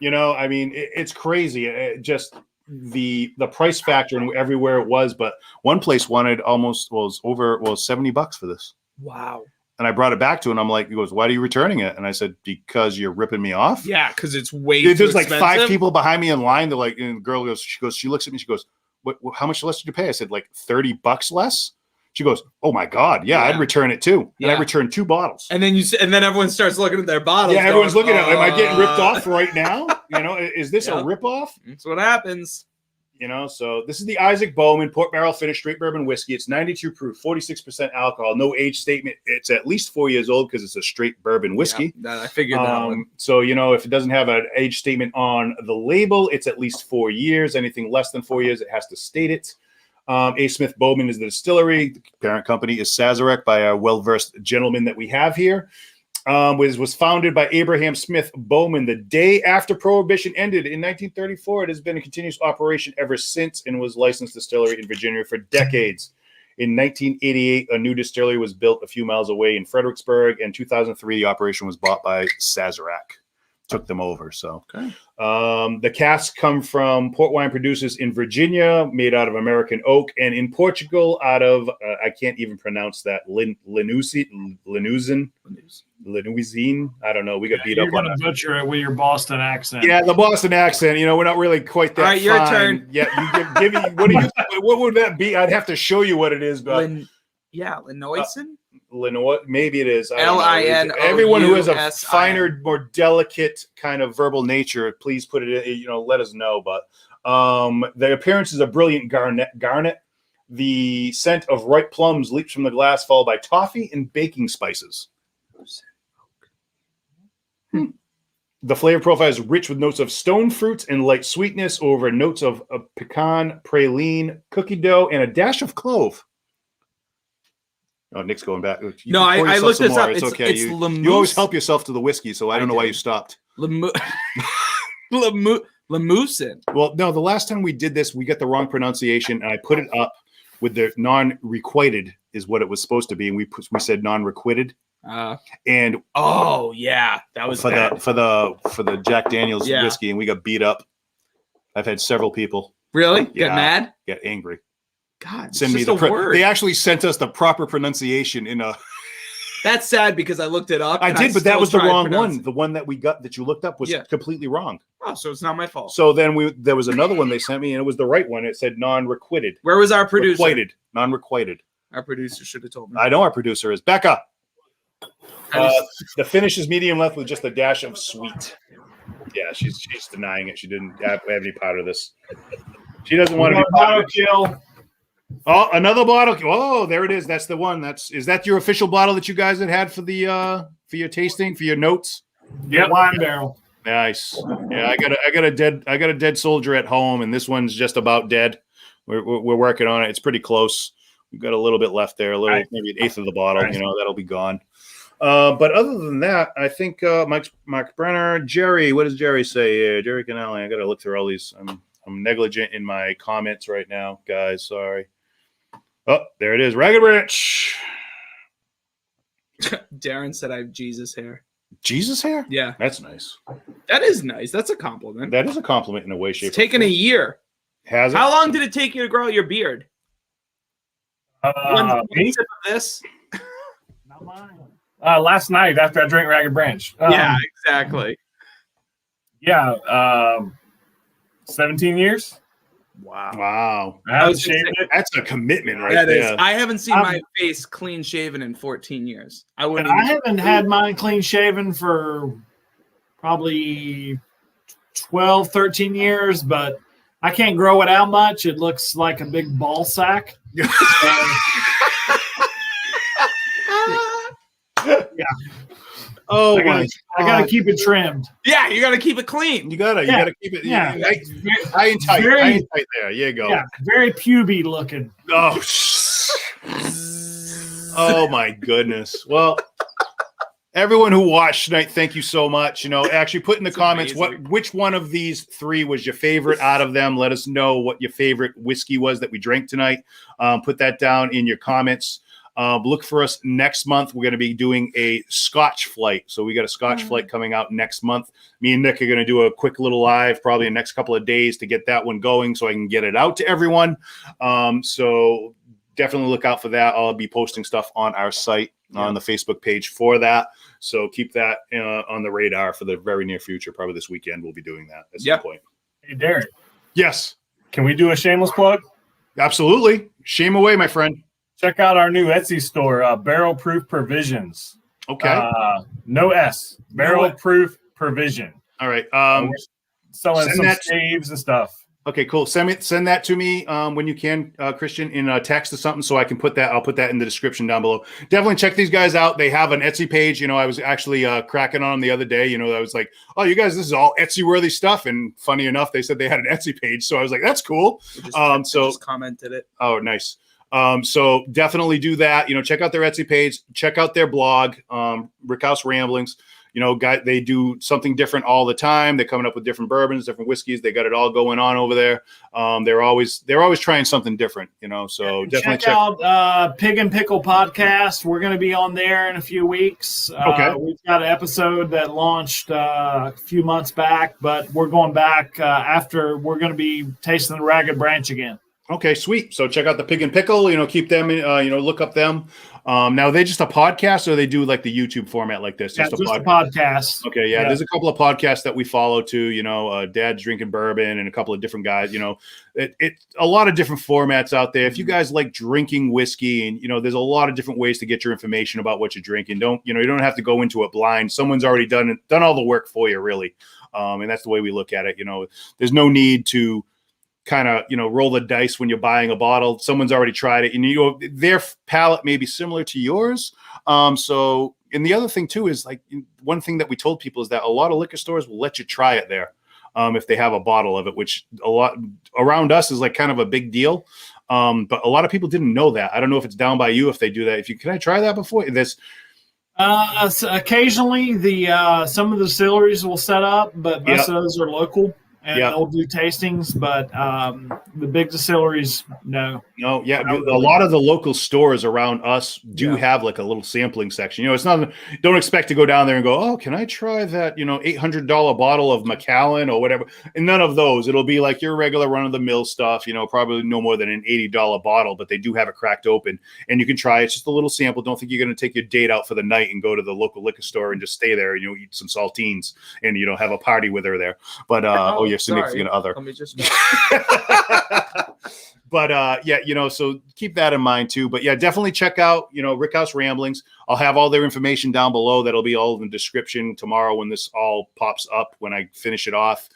It's crazy. Just the price factor and everywhere it was, but one place wanted was $70 for this. Wow. And I brought it back to him. I'm like, he goes, why are you returning it? And I said, because you're ripping me off. Yeah, because it's way too There's like expensive. 5 people behind me in line. They're like, and the girl goes, she looks at me. She goes, what? How much less did you pay? I said, like $30 less. She goes, oh my God, yeah, I'd return it too. And I returned 2 bottles. And then everyone starts looking at their bottles. Yeah, everyone's looking at, am I getting ripped off right now? Is this a rip off? That's what happens. So this is the Isaac Bowman Port Barrel Finished Straight Bourbon Whiskey. It's 92 proof, 46% alcohol, no age statement. It's at least 4 years old because it's a straight bourbon whiskey. Yeah, I figured that one. So, if it doesn't have an age statement on the label, it's at least 4 years. Anything less than 4 years, it has to state it. A. Smith Bowman is the distillery. The parent company is Sazerac by a well-versed gentleman that we have here. Was founded by Abraham Smith Bowman the day after Prohibition ended in 1934. It has been a continuous operation ever since and was licensed distillery in Virginia for decades. In 1988, a new distillery was built a few miles away in Fredericksburg. In 2003, the operation was bought by Sazerac. Took them over. So the casks come from port wine producers in Virginia, made out of American oak, and in Portugal, out of I can't even pronounce that Limousin. I don't know. We got beat up on that. You're gonna butcher it with your Boston accent. Yeah, the Boston accent. We're not really quite that. All right, your turn. Yeah, you give me. What would that be? I'd have to show you what it is, but Linoisin. Maybe it is. Linousn. Everyone who has a finer, more delicate kind of verbal nature, please put it in, let us know. But the appearance is a brilliant garnet. The scent of ripe plums leaps from the glass, followed by toffee and baking spices. The flavor profile is rich with notes of stone fruits and light sweetness over notes of pecan, praline, cookie dough, and a dash of clove. Oh, Nick's going back. I looked this up. It's okay. You always help yourself to the whiskey, so I don't know why you stopped. Limousin. Well, no, the last time we did this, we got the wrong pronunciation, and I put it up with the non-requited is what it was supposed to be, and we said non-requited. And that was for the Jack Daniel's whiskey, and we got beat up. I've had several people really get mad, get angry. God, send me the word. They actually sent us the proper pronunciation in a That's sad because I looked it up. I and did, but that still was the tried wrong pronouncing one. The one that we got that you looked up was completely wrong. Oh, so it's not my fault. So then there was another one they sent me, and it was the right one. It said non-requited. Where was our producer? Requited, non-requited. Our producer should have told me. I know our producer is Becca. The finish is medium left with just a dash of sweet. Yeah, she's denying it. She didn't have any part of this. She doesn't want to be part of it. Oh, another bottle. Oh, there it is. That's the one. Is that your official bottle that you guys had for the for your tasting, for your notes? Yeah, wine barrel. Nice. Yeah, I got a dead soldier at home, and this one's just about dead. We're working on it. It's pretty close. We've got a little bit left there, maybe an eighth of the bottle. You know, that'll be gone. But other than that, I think Mike Brenner, Jerry. What does Jerry say here? Jerry Canale. I got to look through all these. I'm negligent in my comments right now, guys. Sorry. Oh, there it is. Ragged Branch. Darren said I have Jesus hair. Jesus hair? Yeah. That's nice. That is nice. That's a compliment. That is a compliment in a way, shape. It's taken a year. Has it? How long did it take you to grow out your beard? One sip of this? Not mine. Last night after I drank Ragged Branch. Yeah, exactly. Yeah. 17 years. Wow. I haven't shaved it. That's a commitment right That there. is. I haven't seen my face clean shaven in 14 years. I haven't had mine clean shaven for probably 12, 13 years, but I can't grow it out much. It looks like a big ball sack. Yeah. Oh, I gotta keep it trimmed. Yeah, you gotta keep it clean. You gotta keep it. Yeah, high and tight. High and tight there. You go. Yeah, very puby looking. Oh, oh my goodness. Well, everyone who watched tonight, thank you so much. You know, actually put in the comments which one of these three was your favorite out of them. Let us know what your favorite whiskey was that we drank tonight. Put that down in your comments. Look for us next month. We're going to be doing a Scotch flight. So we got a Scotch flight coming out next month. Me and Nick are going to do a quick little live probably in the next couple of days to get that one going so I can get it out to everyone. So definitely look out for that. I'll be posting stuff on our site, on the Facebook page for that. So keep that on the radar for the very near future. Probably this weekend we'll be doing that at some point. Hey, Darren. Yes. Can we do a shameless plug? Absolutely. Shame away, my friend. Check out our new Etsy store, Barrel Proof Provisions. Okay. No S. Barrel Proof Provision. All right. Selling some staves and stuff. Okay, cool. Send that to me when you can, Christian, in a text or something, so I can put that. I'll put that in the description down below. Definitely check these guys out. They have an Etsy page. You know, I was actually cracking on them the other day. You know, I was like, "Oh, you guys, this is all Etsy-worthy stuff." And funny enough, they said they had an Etsy page, so I was like, "That's cool." I just commented it. Oh, nice. So definitely do that. You know, check out their Etsy page. Check out their blog, Rickhouse Ramblings. You know, they do something different all the time. They're coming up with different bourbons, different whiskeys. They got it all going on over there. They're always trying something different, you know, so definitely check out Pig and Pickle podcast. We're going to be on there in a few weeks. Okay. We've got an episode that launched a few months back, but we're going back after we're going to be tasting the Ragged Branch again. Okay, sweet. So check out the Pig and Pickle, you know, keep them, you know, look up them. Now, are they just a podcast or they do like the YouTube format like this? Just a podcast. Okay, yeah. There's a couple of podcasts that we follow too, you know, Dad's Drinking Bourbon and a couple of different guys, you know, it's a lot of different formats out there. If you guys like drinking whiskey and, you know, there's a lot of different ways to get your information about what you're drinking. You don't have to go into it blind. Someone's already done all the work for you, really. And that's the way we look at it. You know, there's no need to kind of, you know, roll the dice when you're buying a bottle. Someone's already tried it, and you know, their palate may be similar to yours. So, and the other thing too is like one thing that we told people is that a lot of liquor stores will let you try it there if they have a bottle of it, which a lot around us is like kind of a big deal. But a lot of people didn't know that. I don't know if it's down by you if they do that. Can I try that before this? Occasionally, some of the distilleries will set up, but most of those are local. and Yeah. they'll do tastings, but the big distilleries, no. No, yeah, a lot of the local stores around us do have like a little sampling section. You know, it's not, don't expect to go down there and go, oh, can I try that, you know, $800 bottle of Macallan or whatever? And none of those. It'll be like your regular run of the mill stuff, you know, probably no more than an $80 bottle, but they do have it cracked open and you can try it. It's just a little sample. Don't think you're going to take your date out for the night and go to the local liquor store and just stay there and, you know, eat some saltines and, you know, have a party with her there. But, your significant other. Let me just. But yeah, you know, so keep that in mind too. But yeah, definitely check out, you know, Rickhouse Ramblings. I'll have all their information down below. That'll be all in the description tomorrow when this all pops up when I finish it off,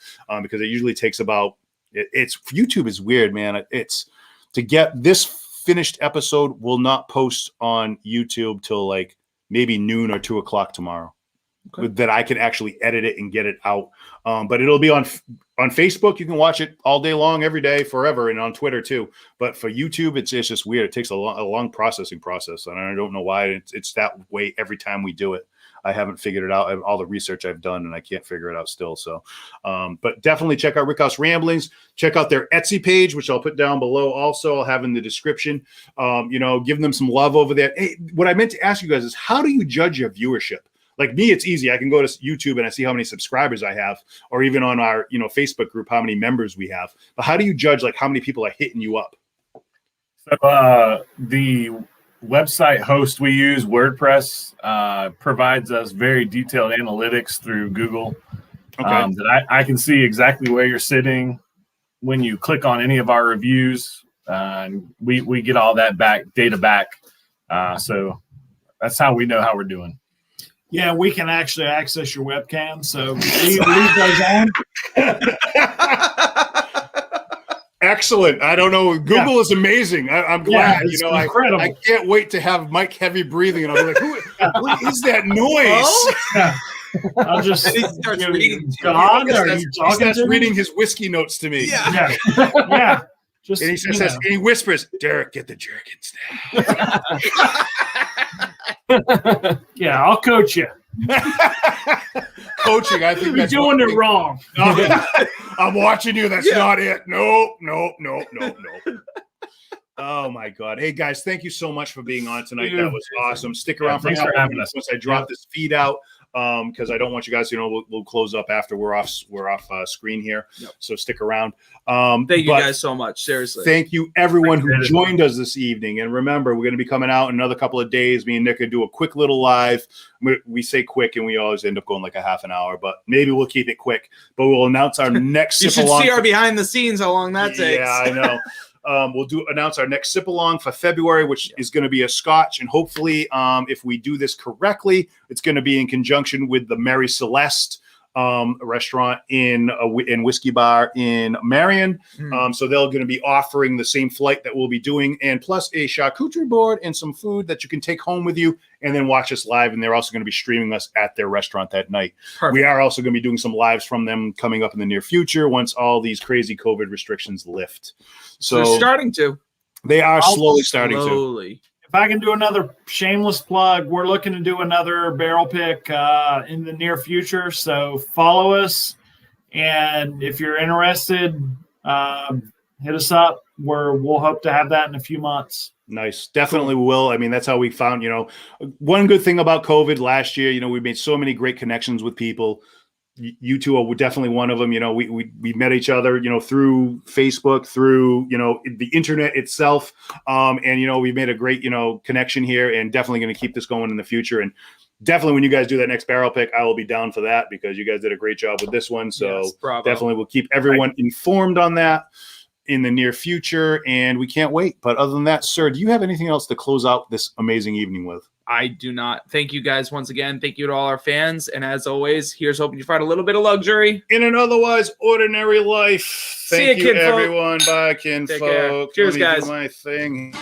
because it usually takes about. It's YouTube is weird, man. It's to get this finished episode will not post on YouTube till like maybe noon or 2 o'clock tomorrow. Okay. That I can actually edit it and get it out. But it'll be on Facebook. You can watch it all day long, every day, forever, and on Twitter too. But for YouTube, it's just weird. It takes a long processing process, and I don't know why it's that way every time we do it. I haven't figured it out. All the research I've done, and I can't figure it out still. So, but definitely check out Rickhouse Ramblings. Check out their Etsy page, which I'll put down below. Also, I'll have in the description. You know, give them some love over there. Hey, what I meant to ask you guys is, how do you judge your viewership? Like me, it's easy. I can go to YouTube and I see how many subscribers I have, or even on our, you know, Facebook group, how many members we have. But how do you judge like how many people are hitting you up? So the website host we use, WordPress, provides us very detailed analytics through Google. Okay. That I can see exactly where you're sitting when you click on any of our reviews. We get all that data back. So that's how we know how we're doing. Yeah, we can actually access your webcam, so leave those on. Excellent. I don't know. Google is amazing. I'm glad. Yeah, you know, incredible. I can't wait to have Mike heavy breathing, and I'll be like, what is that noise? Yeah. I'll just And he starts reading. God, He are starts- you he talking starts to me? reading his whiskey notes to me. Yeah. Yeah, yeah. Just And he you says, know. and he whispers, Derek, get the Jerkins now. Yeah, I'll coach you. Coaching, I think You're that's doing it wrong. I'm watching you. That's Yeah. not it. No. Oh my God. Hey guys, thank you so much for being on tonight. That was awesome. Stick around for a thanks for couple having minutes us. once I drop this feed out. Because I don't want you guys, you know, we'll close up after we're off screen here. Yep. So stick around. Thank you but guys so much. Seriously. Thank you everyone who Appreciate it. joined us this evening. And remember, we're going to be coming out in another couple of days. Me and Nick will do a quick little live. We say quick and we always end up going like a half an hour, but maybe we'll keep it quick. But we'll announce our next You sip should along. see our behind the scenes, how long that takes. Yeah, I know. We'll announce our next sip along for February, which is going to be a Scotch, and hopefully, if we do this correctly, it's going to be in conjunction with the Mary Celeste restaurant in whiskey bar in Marion. So they're going to be offering the same flight that we'll be doing, and plus a charcuterie board and some food that you can take home with you, and then watch us live. And they're also going to be streaming us at their restaurant that night. Perfect. We are also going to be doing some lives from them coming up in the near future once all these crazy COVID restrictions lift. So They're starting to. they are slowly starting to. Slowly. If I can do another shameless plug, we're looking to do another barrel pick in the near future. So follow us, and if you're interested, hit us up. We'll hope to have that in a few months. Nice. Definitely will. I mean, that's how we found, you know, one good thing about COVID last year, you know, we made so many great connections with people. You two are definitely one of them. You know, we met each other, you know, through Facebook, through, you know, the internet itself. And, you know, we made a great, you know, connection here, and definitely going to keep this going in the future. And definitely when you guys do that next barrel pick, I will be down for that because you guys did a great job with this one. So Yes, bravo. definitely we'll keep everyone informed on that in the near future, and we can't wait. But other than that, sir, do you have anything else to close out this amazing evening with? I do not. Thank you guys once again. Thank you to all our fans. And as always, here's hoping you find a little bit of luxury In an otherwise ordinary life. See Thank ya, you, kinfolk. everyone. Bye, kinfolk. Take care. Cheers, Let me do guys. my thing.